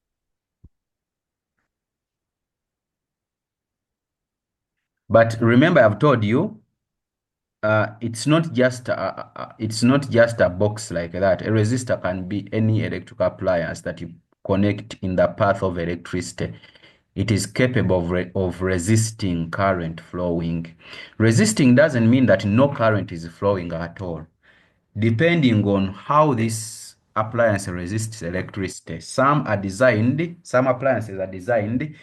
But remember, I've told you, it's not just a box like that. A resistor can be any electrical appliance that you connect in the path of electricity. It is capable of resisting current flowing. Resisting doesn't mean that no current is flowing at all. Depending on how this appliance resists electricity. Some appliances are designed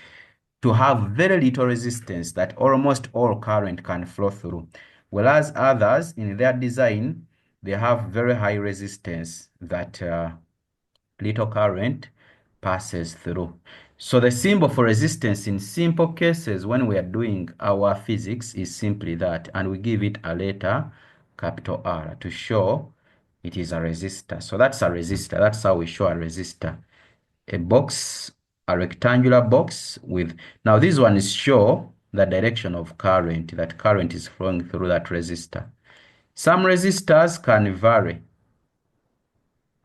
to have very little resistance that almost all current can flow through. Whereas others, in their design, they have very high resistance that little current passes through. So the symbol for resistance in simple cases when we are doing our physics is simply that, and we give it a letter, capital R, to show it is a resistor. So that's a resistor. That's how we show a resistor. A box, a rectangular box with, now these ones show the direction of current, that current is flowing through that resistor. Some resistors can vary.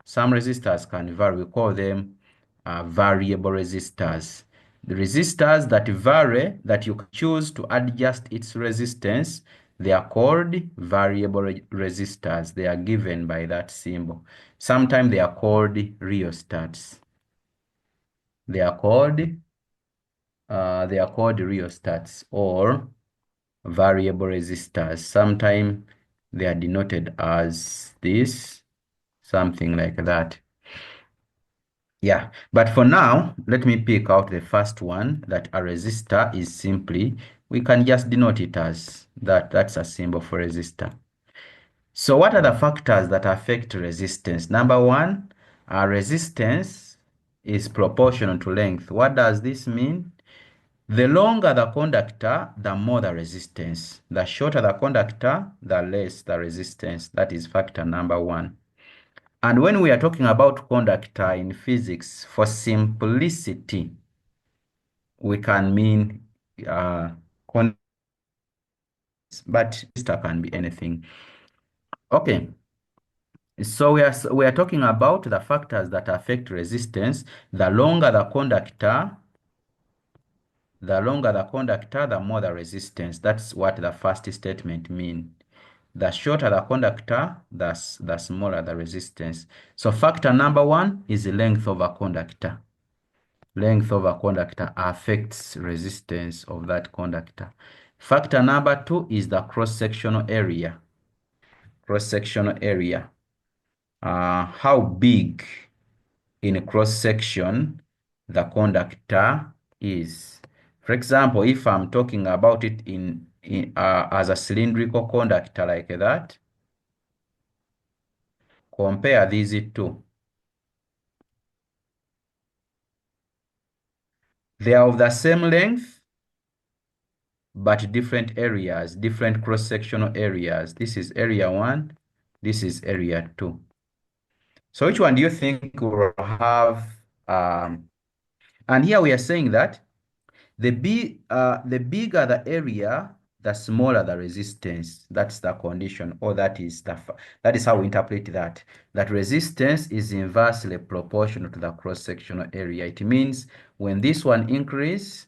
Some resistors can vary. We call them variable resistors. The resistors that vary, that you can choose to adjust its resistance, they are called variable resistors. They are given by that symbol. Sometimes they are called rheostats. They are called rheostats or variable resistors. Sometimes they are denoted as this, something like that. Yeah, but for now, let me pick out the first one, that a resistor is simply, we can just denote it as that. That's a symbol for resistor. So what are the factors that affect resistance? Number one, resistance is proportional to length. What does this mean? The longer the conductor, the more the resistance. The shorter the conductor, the less the resistance. That is factor number one. And when we are talking about conductor in physics, for simplicity, we can mean conductors, but resistor can be anything. Okay, so we are talking about the factors that affect resistance. The longer the conductor, the more the resistance. That's what the first statement means. The shorter the conductor, the smaller the resistance. So factor number one is the length of a conductor. Length of a conductor affects resistance of that conductor. Factor number two is the cross-sectional area. Cross-sectional area. How big in a cross-section the conductor is. For example, if I'm talking about it in as a cylindrical conductor like that. Compare these two. They are of the same length, but different areas, different cross-sectional areas. This is area 1, this is area 2. So which one do you think will have, and here we are saying that the bigger the area, the smaller the resistance. That's the condition, or that is how we interpret that. That resistance is inversely proportional to the cross-sectional area. It means when this one increase,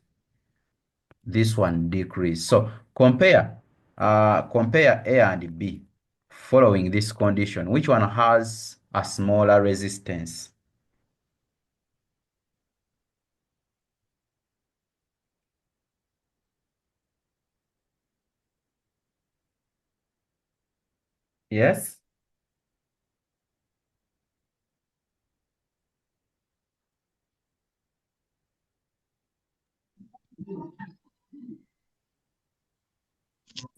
this one decrease. So compare A and B following this condition. Which one has a smaller resistance? Yes?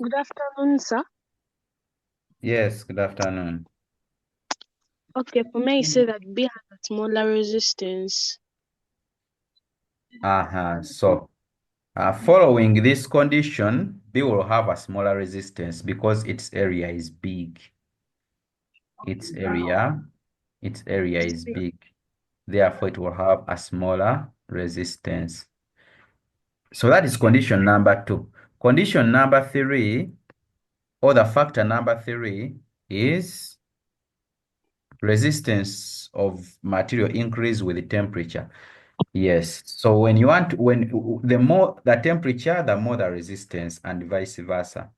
Good afternoon, sir. Yes, good afternoon. Okay, for me, I say that B has a smaller resistance. So following this condition, B will have a smaller resistance because its area is big. Its area is big. Therefore, it will have a smaller resistance. So that is condition number 2. Condition number 3, or the factor number 3, is resistance of material increase with temperature. Yes. So when the more the temperature, the more the resistance, and vice versa.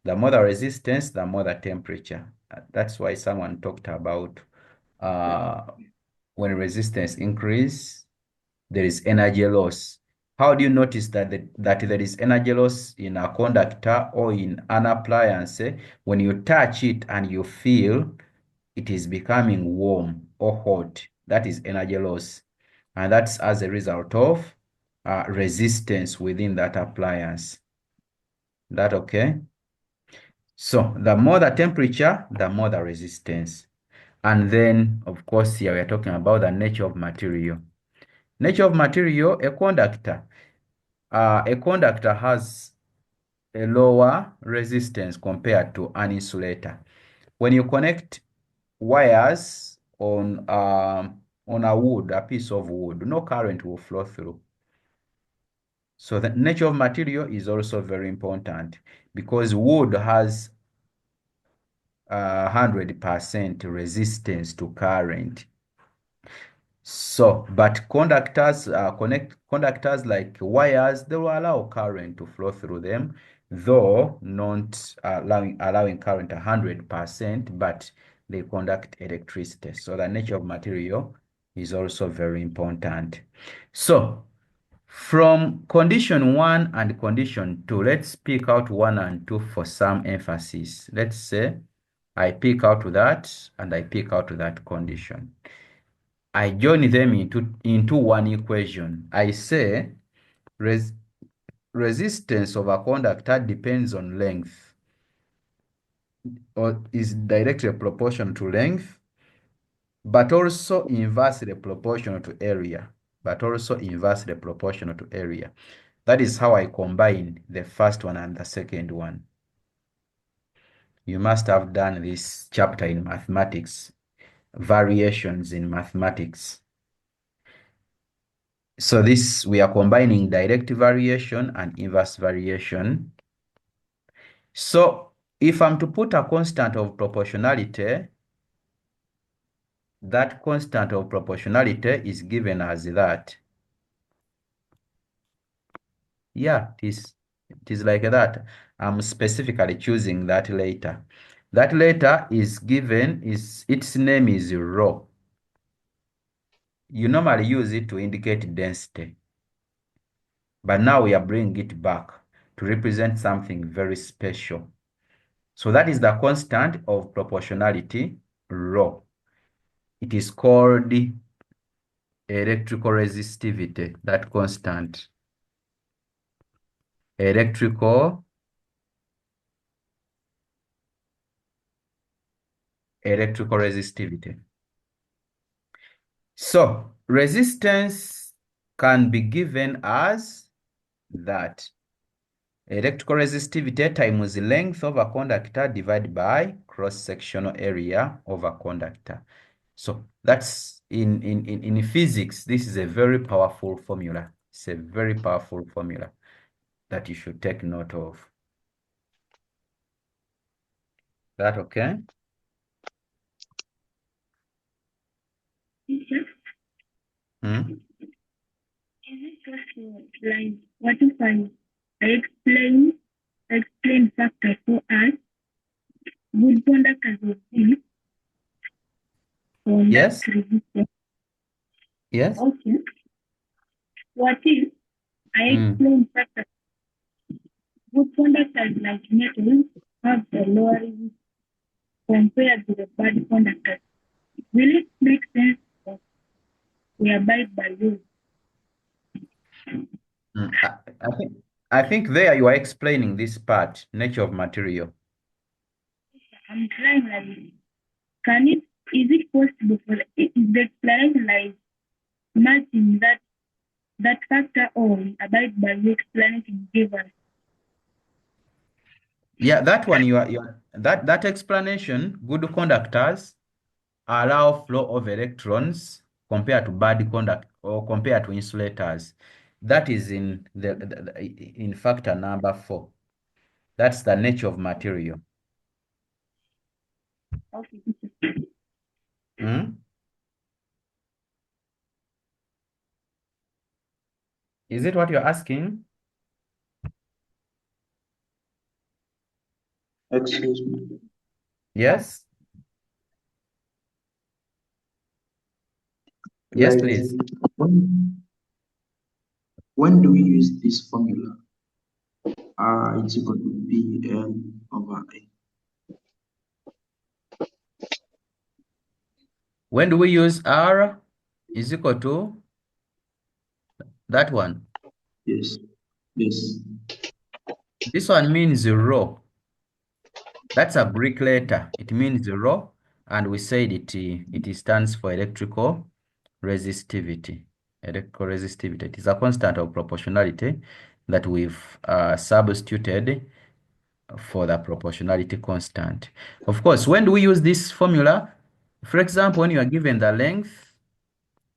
The more the resistance, the more the temperature. That's why someone talked about when resistance increase, there is energy loss. How do you notice that that there is energy loss in a conductor or in an appliance? When you touch it and you feel it is becoming warm or hot, that is energy loss. And that's as a result of resistance within that appliance. That okay? So the more the temperature, the more the resistance. And then, of course, here we are talking about the nature of material. Nature of material, a conductor. A conductor has a lower resistance compared to an insulator. When you connect wires on a piece of wood, no current will flow through. So the nature of material is also very important because wood has 100% resistance to current. So, but conductors like wires, they will allow current to flow through them, though not allowing current 100%, but they conduct electricity. So the nature of material is also very important. So from condition 1 and condition 2, let's pick out 1 and 2 for some emphasis. Let's say I pick out that and I pick out that condition. I join them into one equation. I say resistance of a conductor depends on length, or is directly proportional to length, but also inversely proportional to area. That is how I combine the first one and the second one. You must have done this chapter in mathematics, variations in mathematics. So we are combining direct variation and inverse variation. So if I'm to put a constant of proportionality, that constant of proportionality is given as that. Yeah, it is like that. I'm specifically choosing that later. That later is given, its name is rho. You normally use it to indicate density. But now we are bringing it back to represent something very special. So that is the constant of proportionality, rho. It is called electrical resistivity, that constant. Electrical electrical resistivity. So resistance can be given as that electrical resistivity times the length of a conductor divided by cross-sectional area of a conductor. So that's in physics, this is a very powerful formula. It's a very powerful formula that you should take note of. That okay? Teacher, Hmm? is it possible, like, what if I explain factor for us, good conductors of this conduct Yes? resistance? Yes? Okay. What if I Mm. explain factor good conductors like metals have a lower resistance compared to the bad conductors? Will it make sense that we abide by those? Mm. I think there you are explaining this part, nature of material. I'm trying like, is it possible for, is the explanation like matching that factor or abide by the explanation given? Yeah, that one that explanation, good conductors allow flow of electrons compared to bad conduct or compared to insulators. That is in factor number 4. That's the nature of material. Okay. Hmm? Is it what you're asking? Excuse me. Yes? Yes, Like please. when do we use this formula? R is equal to BL over A. When do we use R is equal to that one? Yes. Yes. This one means rho. That's a Greek letter. It means rho, and we said it stands for electrical resistivity. Electrical resistivity. It is a constant of proportionality that we've substituted for the proportionality constant. Of course, when do we use this formula? For example, when you are given the length,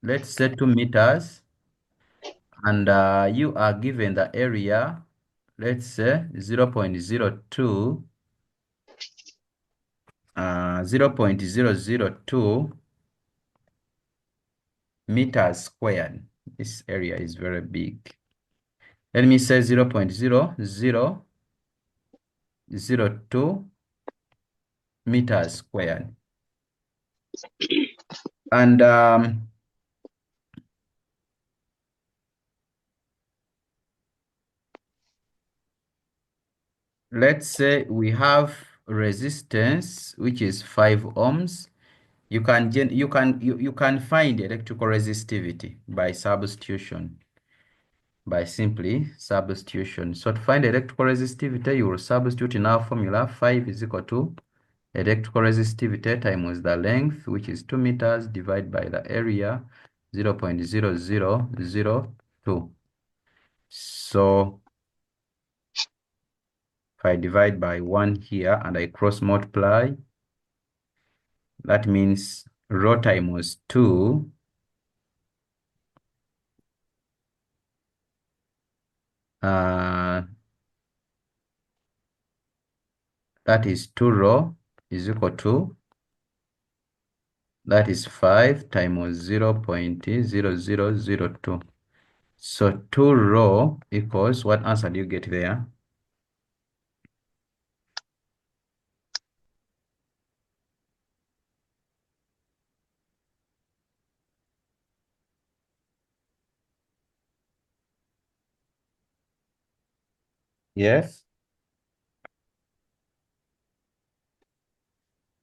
let's say 2 meters, and you are given the area, let's say 0.02 0.002 meters squared. This area is very big. Let me say 0.0002 meters squared. And let's say we have resistance, which is 5 ohms. You can find electrical resistivity by substitution, by simply substitution. So to find electrical resistivity, you will substitute in our formula. 5 is equal to electrical resistivity times the length, which is 2 meters, divided by the area, 0.0002. So if I divide by 1 here and I cross multiply, that means rho times 2 that is 2 rho is equal to, that is 5 times 0.0002. So 2 rho equals, what answer do you get there? Yes?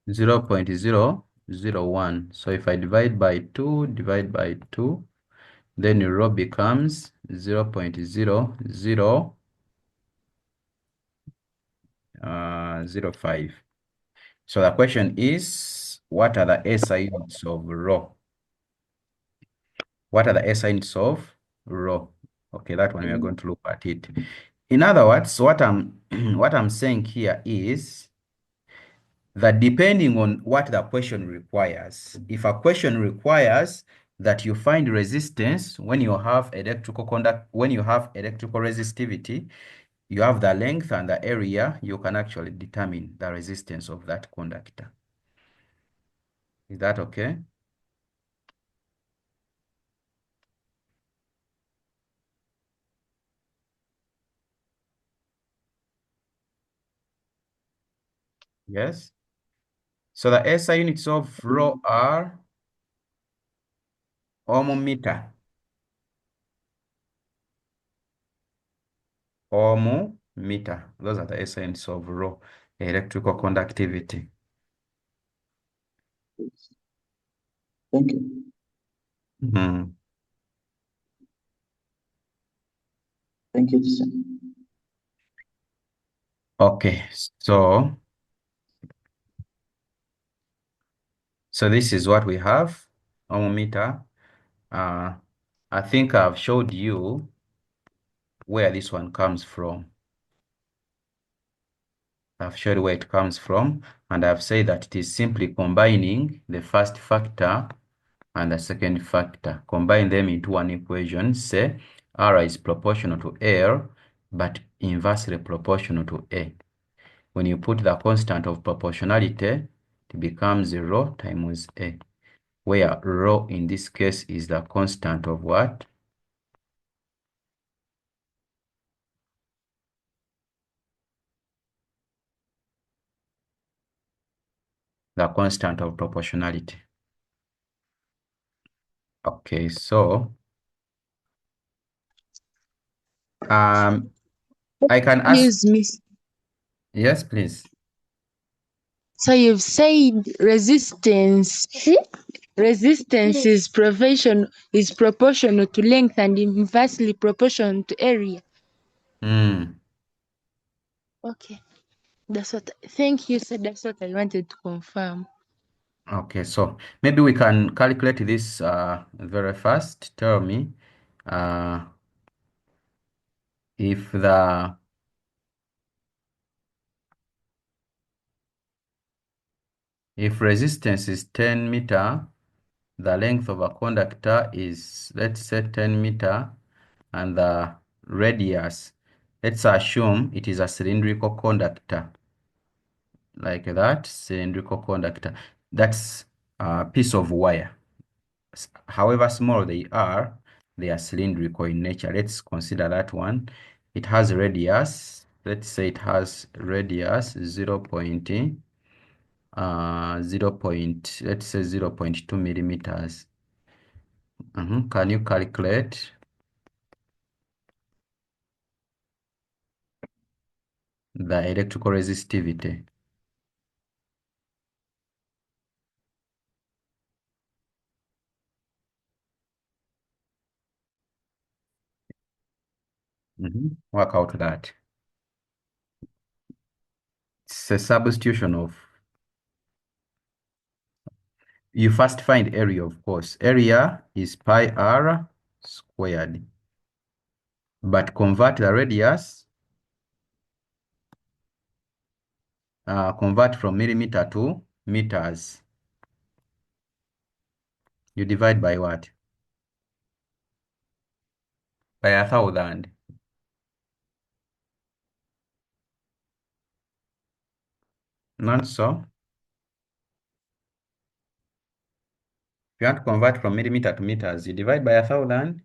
0.001. So if I divide by 2, divide by 2, then rho becomes 0.0005. So the question is, what are the SI units of rho? What are the SI units of rho? Okay, that one we are going to look at it. In other words, what I'm what I'm saying here is that depending on what the question requires, if a question requires that you find resistance when you have when you have electrical resistivity, you have the length and the area, you can actually determine the resistance of that conductor. Is that okay? Yes. So the SI units of rho are ohm meter. Ohm meter. Those are the SI units of rho, electrical conductivity. Thank you. Mm. Thank you, teacher. Okay, so this is what we have, ohm meter. I think I've showed you where this one comes from. I've showed where it comes from, and I've said that it is simply combining the first factor and the second factor. Combine them into one equation. Say R is proportional to L, but inversely proportional to A. When you put the constant of proportionality, it becomes rho times A, where rho in this case is the constant of what? The constant of proportionality. Okay, so I can ask. Excuse me. Yes, please. So you've said resistance is proportional to length and inversely proportional to area. Okay. Thank you, sir. That's what I wanted to confirm. Okay, so maybe we can calculate this very fast. Tell me if resistance is 10 meter, the length of a conductor is, let's say, 10 meter, and the radius, let's assume it is a cylindrical conductor, like that, cylindrical conductor. That's a piece of wire. However small they are cylindrical in nature. Let's consider that one. It has radius. Let's say it has radius 0. 0.2 millimeters. Can you calculate the electrical resistivity? Work out that. It's a substitution of, you first find area, of course. Area is pi r squared. But convert the radius, convert from millimeter to meters. You divide by what? By 1,000. Not so. If you want to convert from millimeter to meters, you divide by 1,000.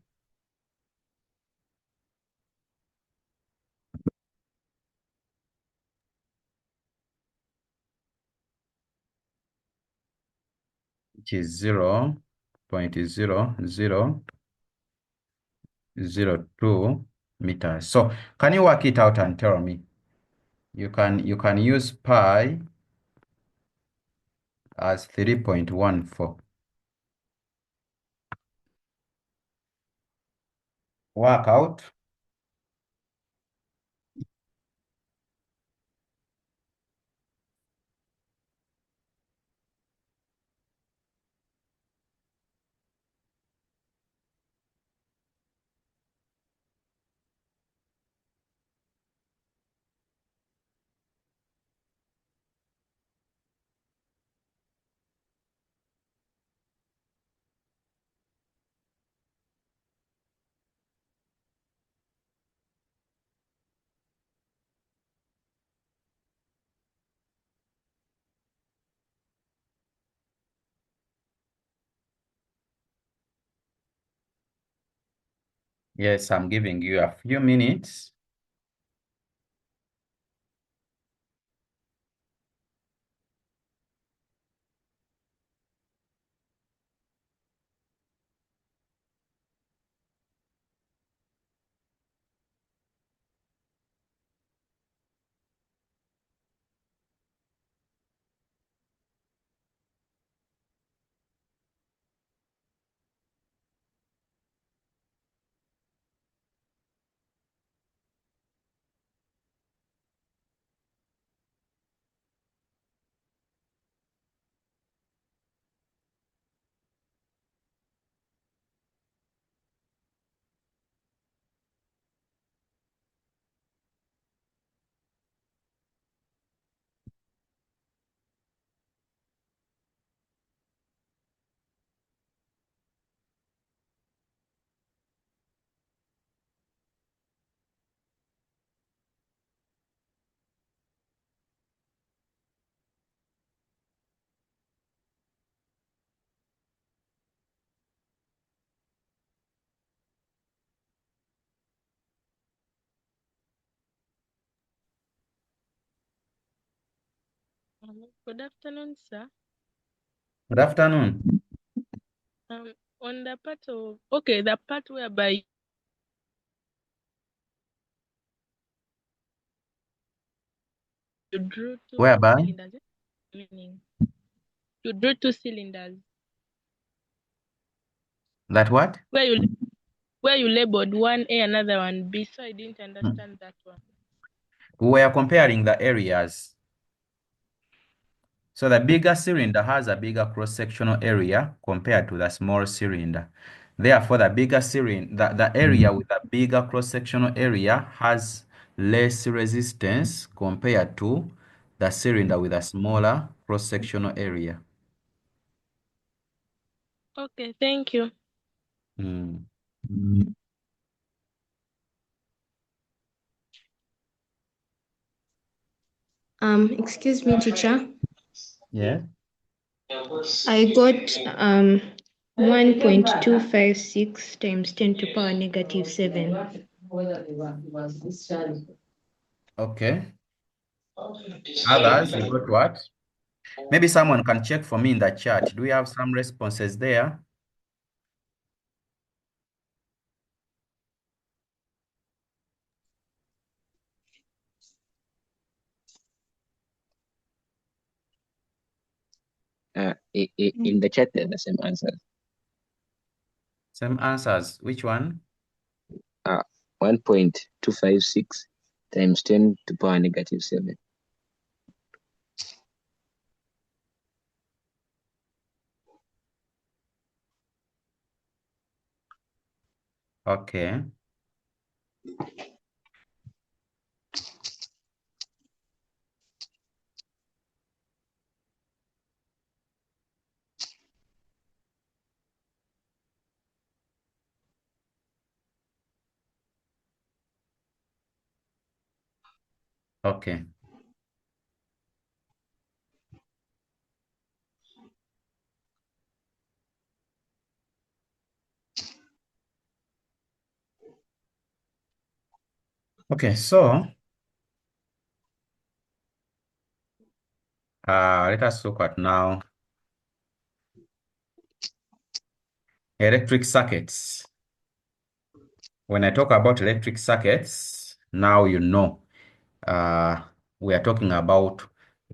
Which is 0.0002 meters. So can you work it out and tell me? You can use pi as 3.14. Work out. Yes, I'm giving you a few minutes. Good afternoon, sir. Good afternoon. On the part of the part whereby you drew two Whereby? cylinders, meaning you drew two cylinders That what? where you labeled one A, another one B. So I didn't understand that one. We are comparing the areas. So the bigger cylinder has a bigger cross-sectional area compared to the small cylinder. Therefore, the bigger cylinder, the area with a bigger cross-sectional area has less resistance compared to the cylinder with a smaller cross-sectional area. Okay, thank you. Mm. Excuse me, teacher. Yeah. I got 1.256 times 10 to power negative 7. Okay. Others, you got what? Maybe someone can check for me in the chat. Do we have some responses there? In the chat, they're the same answers. Same answers. Which one? 1.256 times 10 to power negative 7. Okay. Okay. Okay, so let us look at now electric circuits. When I talk about electric circuits, now you know uh, we are talking about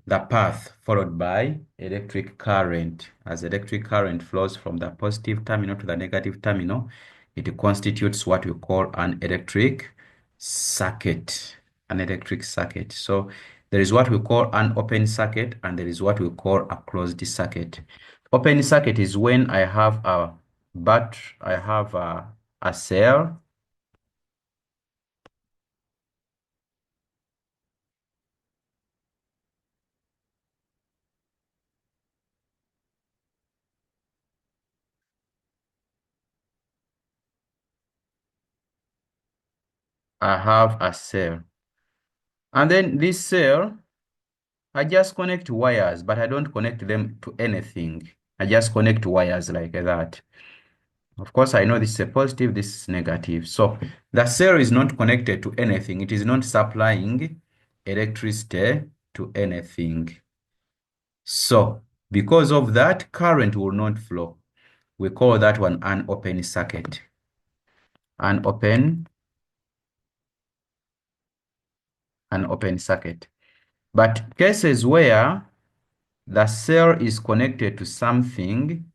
the path followed by electric current. As electric current flows from the positive terminal to the negative terminal, it constitutes what we call an electric circuit. An electric circuit. So there is what we call an open circuit and there is what we call a closed circuit. Open circuit is when I have a cell. I have a cell. And then this cell, I just connect wires, but I don't connect them to anything. I just connect wires like that. Of course, I know this is a positive, this is negative. So the cell is not connected to anything. It is not supplying electricity to anything. So because of that, current will not flow. We call that one an open circuit. An open circuit. But cases where the cell is connected to something,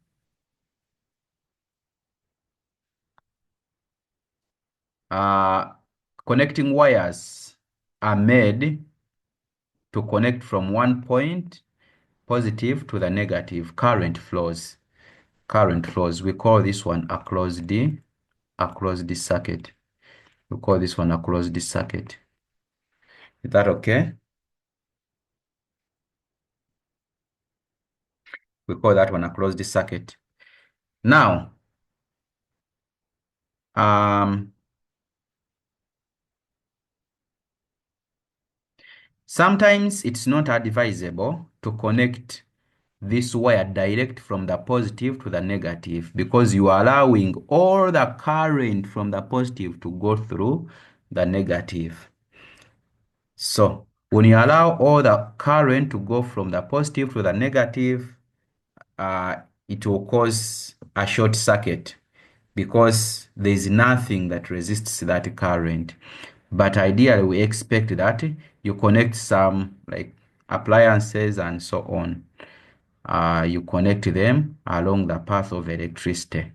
connecting wires are made to connect from one point, positive, to the negative. Current flows. Current flows. We call this one a closed circuit. We call this one a closed circuit. Is that okay? We call that one a closed circuit. Now, sometimes it's not advisable to connect this wire direct from the positive to the negative because you are allowing all the current from the positive to go through the negative. So when you allow all the current to go from the positive to the negative, it will cause a short circuit because there is nothing that resists that current. But ideally, we expect that you connect some like appliances and so on. You connect them along the path of electricity.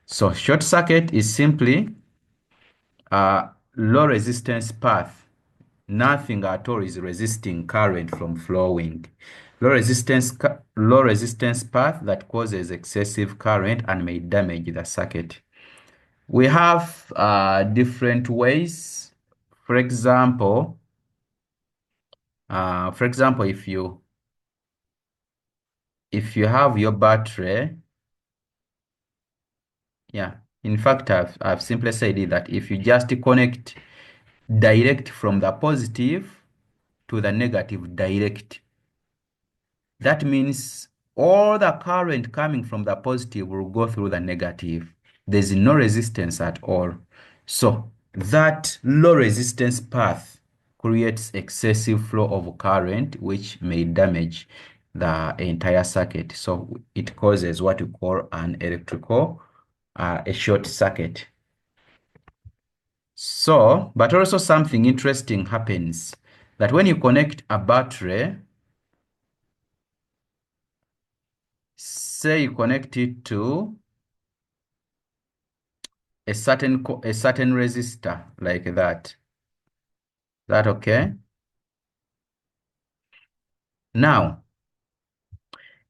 So short circuit is simply a low resistance path. Nothing at all is resisting current from flowing. Low resistance path that causes excessive current and may damage the circuit. We have different ways. For example, if you have your battery, yeah. In fact, I've simply said it that if you just connect direct from the positive to the negative direct, that means all the current coming from the positive will go through the negative. There's no resistance at all. So that low resistance path creates excessive flow of current, which may damage the entire circuit. So it causes what we call an electrical, a short circuit. So, but also something interesting happens that when you connect a battery, say you connect it to a certain resistor like that. That okay? Now,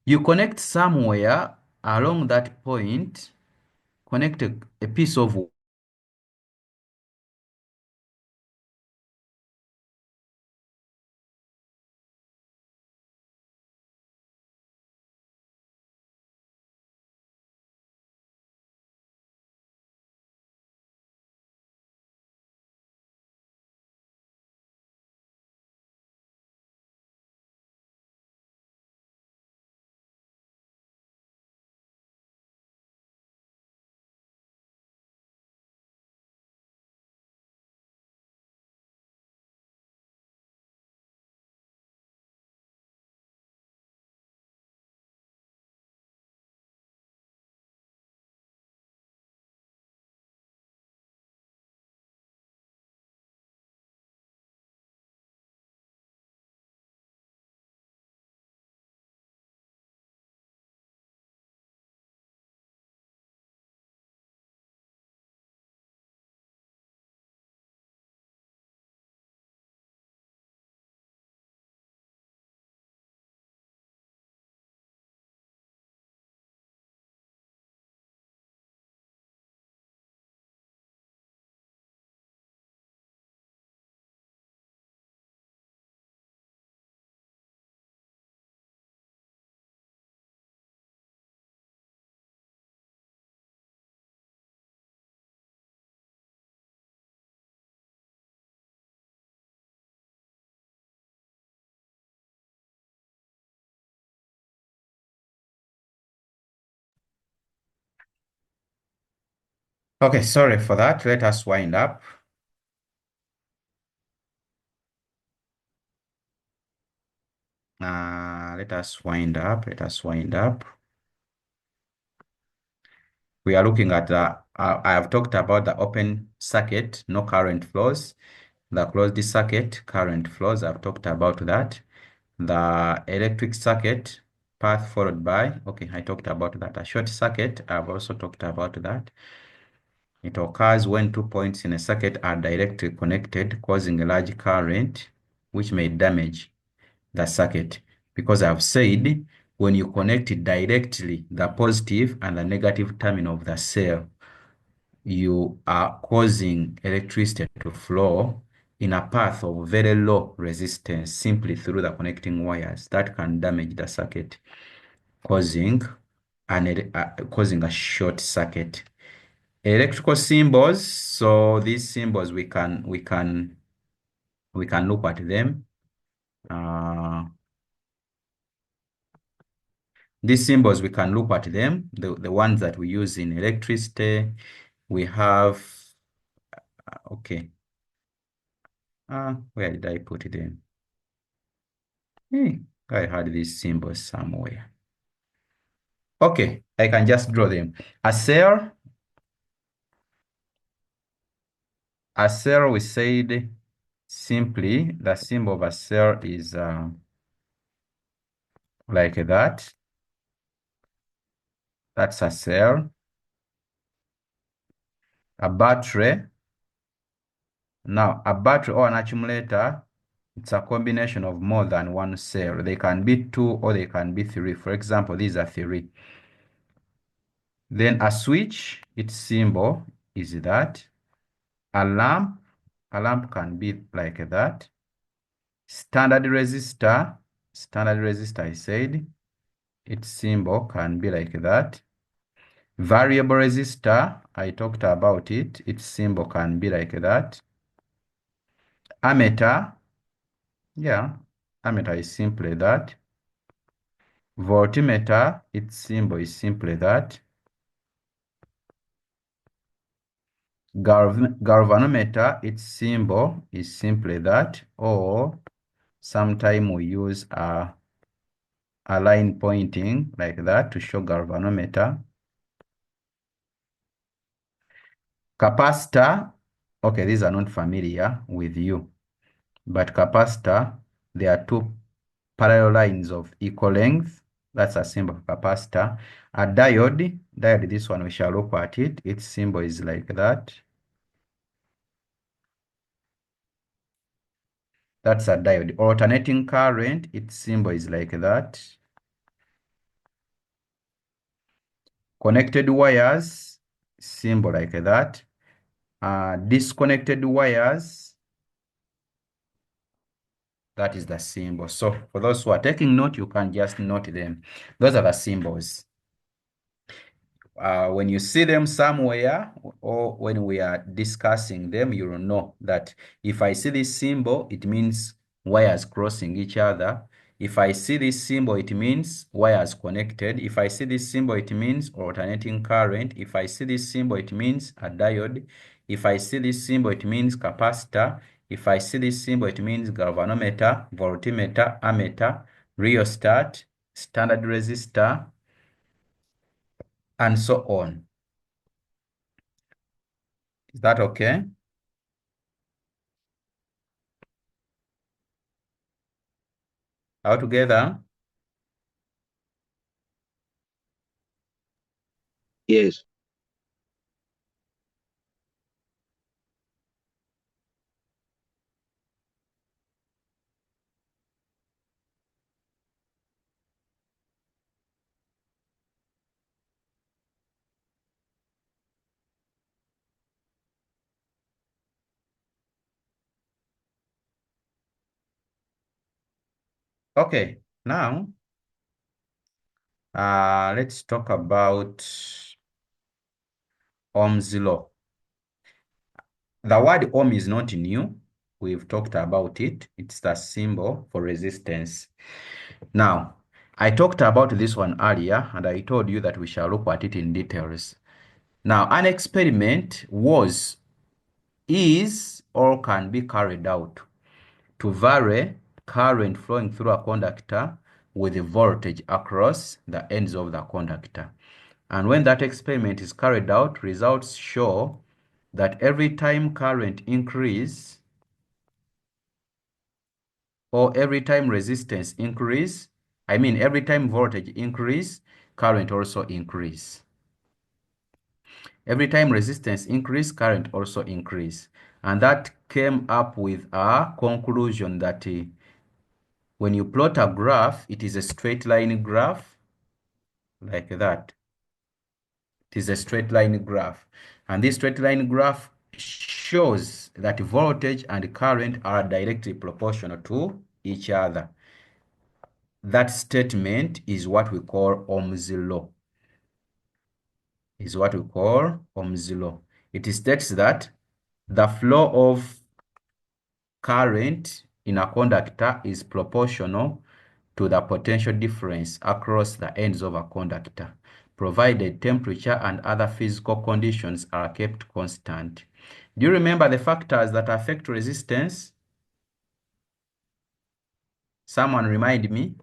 you connect somewhere along that point, connect a piece of Okay, sorry for that. Let us wind up. Let us wind up. Let us wind up. We are looking at I have talked about the open circuit, no current flows. The closed circuit, current flows. I've talked about that. The electric circuit, path followed by. Okay, I talked about that. A short circuit, I've also talked about that. It occurs when 2 points in a circuit are directly connected, causing a large current, which may damage the circuit. Because I've said, when you connect it directly, the positive and the negative terminal of the cell, you are causing electricity to flow in a path of very low resistance simply through the connecting wires. That can damage the circuit, causing a short circuit. Electrical symbols. So these symbols we can look at them. These symbols we can look at them. The ones that we use in electricity. We have okay. Where did I put them? I had these symbols somewhere. Okay, I can just draw them. A cell, we said simply the symbol of a cell is like that. That's a cell. A battery. Now, a battery or an accumulator, it's a combination of more than one cell. They can be 2 or they can be 3. For example, these are 3. Then a switch, its symbol is that. A lamp can be like that. Standard resistor, I said, its symbol can be like that. Variable resistor, I talked about it, its symbol can be like that. Ammeter, yeah, ammeter is simply that. Voltmeter, its symbol is simply that. Galvanometer, its symbol is simply that. Or sometimes we use a line pointing like that to show galvanometer. Capacitor, okay, these are not familiar with you, but capacitor, there are 2 parallel lines of equal length. That's a symbol of capacitor. A diode, this one we shall look at it. Its symbol is like that. That's a diode. Alternating current, its symbol is like that. Connected wires, symbol like that. Disconnected wires, that is the symbol. So for those who are taking note, you can just note them. Those are the symbols. When you see them somewhere or when we are discussing them, you will know that if I see this symbol, it means wires crossing each other. If I see this symbol, it means wires connected. If I see this symbol, it means alternating current. If I see this symbol, it means a diode. If I see this symbol, it means capacitor. If I see this symbol, it means galvanometer, voltmeter, ammeter, rheostat, standard resistor, and so on. Is that okay? All together? Yes. Okay, now let's talk about Ohm's law. The word ohm is not new. We've talked about it. It's the symbol for resistance. Now, I talked about this one earlier, and I told you that we shall look at it in details. Now, an experiment is, or can be carried out to vary current flowing through a conductor with the voltage across the ends of the conductor. And when that experiment is carried out, results show that every time current increase or every time resistance increase, every time voltage increase, current also increase. Every time resistance increase, current also increase. And that came up with a conclusion that when you plot a graph, it is a straight line graph like that. It is a straight line graph. And this straight line graph shows that voltage and current are directly proportional to each other. That statement is what we call Ohm's law. It states that the flow of current in a conductor is proportional to the potential difference across the ends of a conductor, provided temperature and other physical conditions are kept constant. Do you remember the factors that affect resistance? Someone remind me.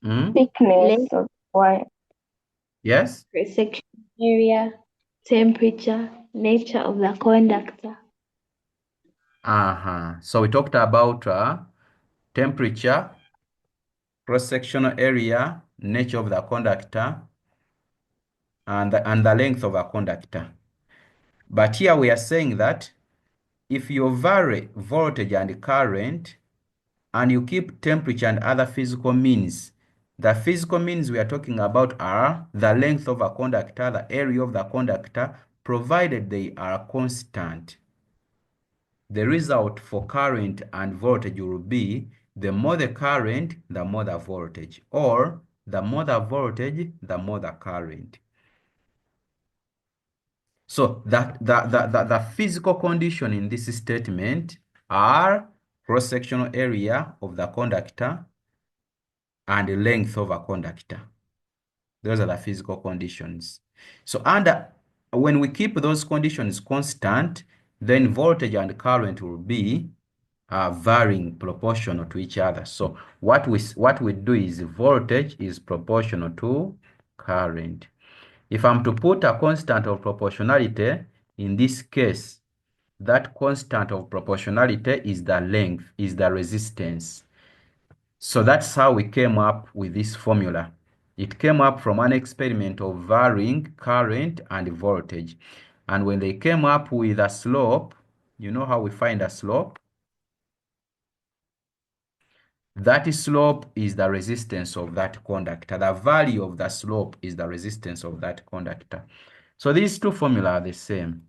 Thickness of wire, Yes? cross-section area, temperature, nature of the conductor. So we talked about temperature, cross-sectional area, nature of the conductor, and the length of a conductor. But here we are saying that if you vary voltage and current, and you keep temperature and other physical means, the physical means we are talking about are the length of a conductor, the area of the conductor, provided they are constant. The result for current and voltage will be the more the current, the more the voltage, or the more the voltage, the more the current. So the physical condition in this statement are cross-sectional area of the conductor and the length of a conductor. Those are the physical conditions. So when we keep those conditions constant, then voltage and current will be varying proportional to each other. So what we do is voltage is proportional to current. If I'm to put a constant of proportionality, in this case, that constant of proportionality is the length, is the resistance. So that's how we came up with this formula. It came up from an experiment of varying current and voltage. And when they came up with a slope, you know how we find a slope? That slope is the resistance of that conductor. The value of the slope is the resistance of that conductor. So these two formulas are the same.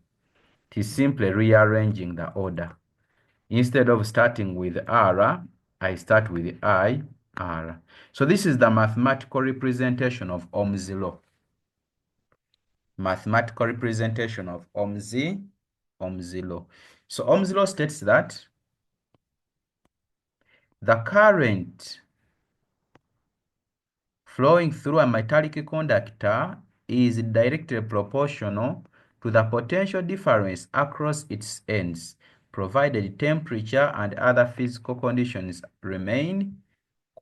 It is simply rearranging the order. Instead of starting with R, I start with I, R. So this is the mathematical representation of Ohm's law. Mathematical representation of Ohm's law. So Ohm's law states that the current flowing through a metallic conductor is directly proportional to the potential difference across its ends, provided temperature and other physical conditions remain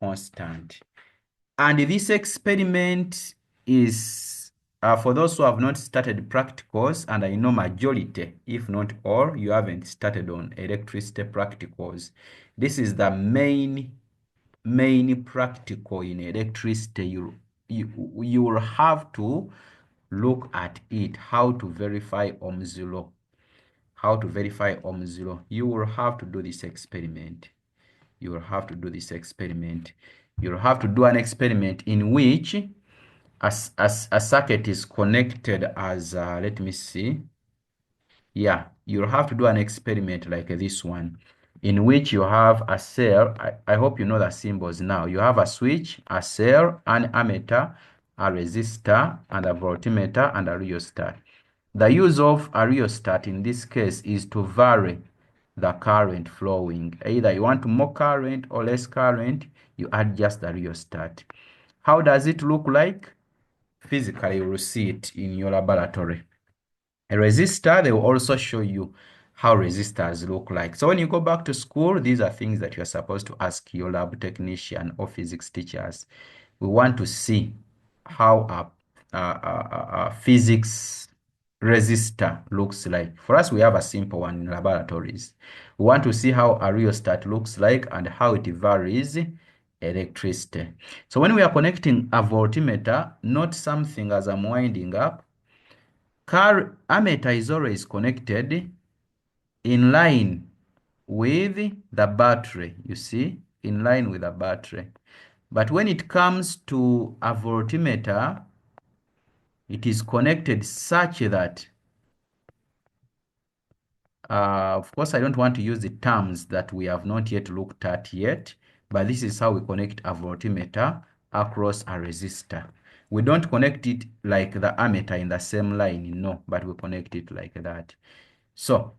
constant. And this experiment is, for those who have not started practicals, and I know majority, if not all, you haven't started on electricity practicals. This is the main practical in electricity. You will have to look at it, how to verify Ohm's law. How to verify Ohm's law. You will have to do this experiment. You will have to do this experiment. You'll have to do an experiment in which a circuit is connected as, let me see. Yeah, you'll have to do an experiment like this one, in which you have a cell. I hope you know the symbols now. You have a switch, a cell, an ammeter, a resistor, and a voltmeter, and a rheostat. The use of a rheostat in this case is to vary the current flowing. Either you want more current or less current, you adjust the rheostat. How does it look like? Physically, you will see it in your laboratory. A resistor, they will also show you how resistors look like. So when you go back to school, these are things that you're supposed to ask your lab technician or physics teachers. We want to see how a physics resistor looks like. For us, we have a simple one in laboratories. We want to see how a rheostat looks like and how it varies electricity. So when we are connecting a voltmeter, not something as I'm winding up, ammeter is always connected in line with the battery, you see, in line with the battery. But when it comes to a voltmeter, it is connected such that, of course, I don't want to use the terms that we have not yet looked at yet, but this is how we connect a voltmeter across a resistor. We don't connect it like the ammeter in the same line, no, but we connect it like that. So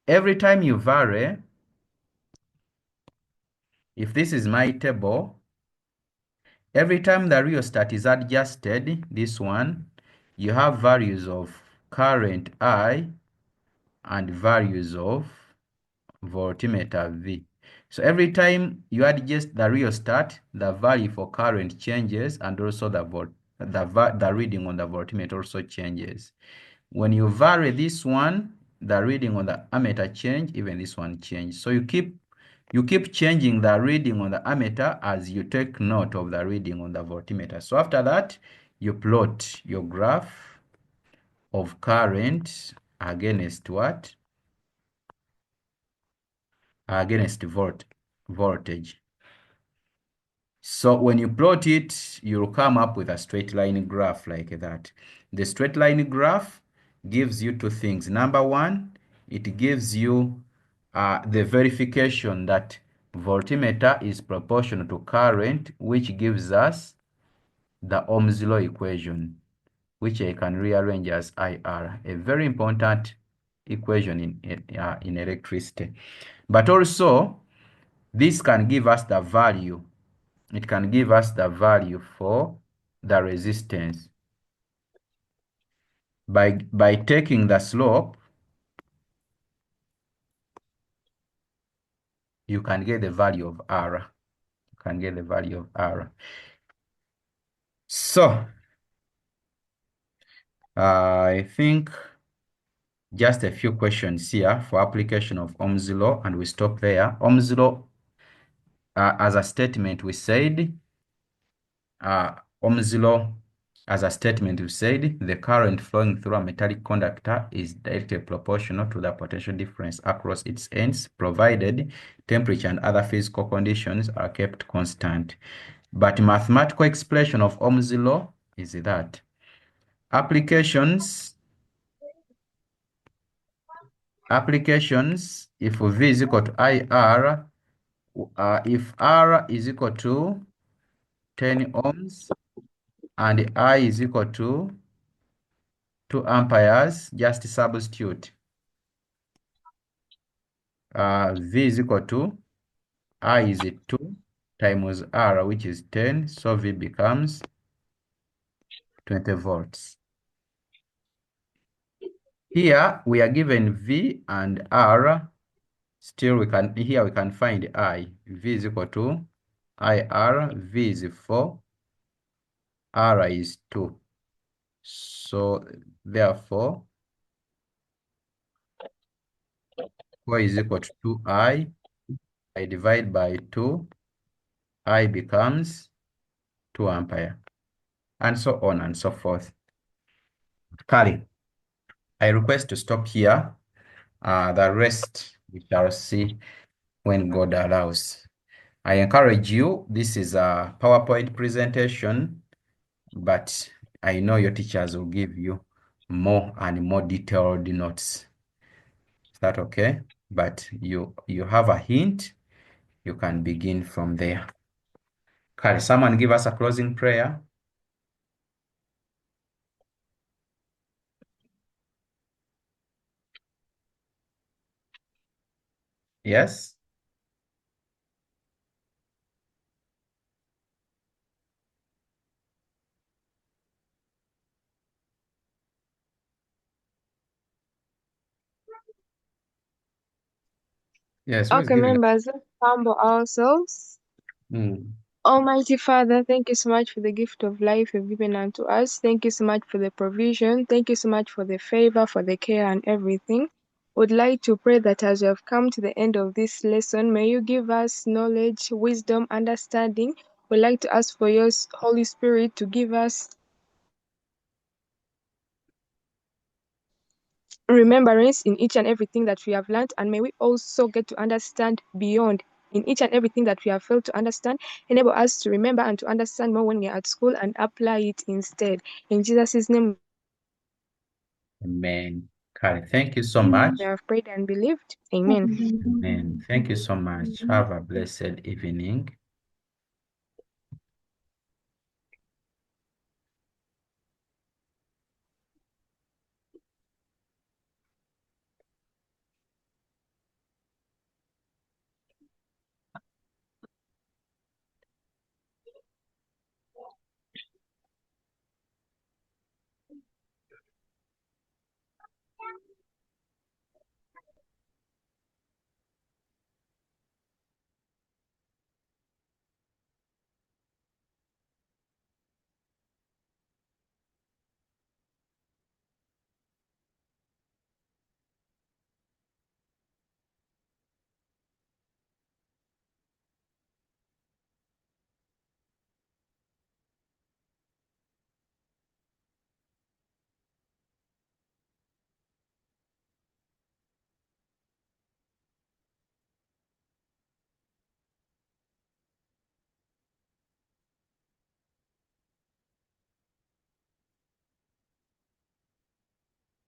every time you vary, if this is my table, every time the rheostat is adjusted, this one, you have values of current I and values of voltmeter V. So every time you adjust the rheostat, the value for current changes and also the reading on the voltmeter also changes. When you vary this one, the reading on the ammeter change, even this one change. So you keep changing the reading on the ammeter as you take note of the reading on the voltmeter. So after that, you plot your graph of current against what? Against voltage. So when you plot it, you'll come up with a straight line graph like that. The straight line graph gives you two things. Number one, it gives you the verification that voltmeter is proportional to current, which gives us the Ohm's law equation, which I can rearrange as IR, a very important equation in electricity. But also, this can give us the value. It can give us the value for the resistance. By taking the slope, you can get the value of R. You can get the value of R. So, I think just a few questions here for application of Ohm's law, and we stop there. Ohm's law, as a statement, we said, Ohm's law, as a statement, we said the current flowing through a metallic conductor is directly proportional to the potential difference across its ends, provided temperature and other physical conditions are kept constant. But mathematical expression of Ohm's law is that applications, if V is equal to IR, if R is equal to 10 ohms and I is equal to 2 amperes, just substitute. V is equal to I is 2 times R, which is 10, so V becomes 20 volts. Here we are given V and R. Still we can find I. V is equal to IR, V is 4, R is 2. So therefore 4 is equal to 2I. I divide by 2, I becomes 2 ampere, and so on and so forth. Kali, I request to stop here. The rest we shall see when God allows. I encourage you, this is a PowerPoint presentation, but I know your teachers will give you more and more detailed notes. Is that okay? But you have a hint, you can begin from there. Can someone give us a closing prayer? Yes? Yes, who is Okay, giving? members, let's humble ourselves. Almighty Father, thank you so much for the gift of life you've given unto us. Thank you so much for the provision. Thank you so much for the favor, for the care, and everything. Would like to pray that as we have come to the end of this lesson, may you give us knowledge, wisdom, understanding. We'd like to ask for your Holy Spirit to give us remembrance in each and everything that we have learned, and may we also get to understand beyond in each and everything that we have failed to understand. Enable us to remember and to understand more when we are at school and apply it instead. In Jesus' name Amen. Kari, thank you so much. we have prayed and believed. Amen. Amen. Thank you so much. Have a blessed evening.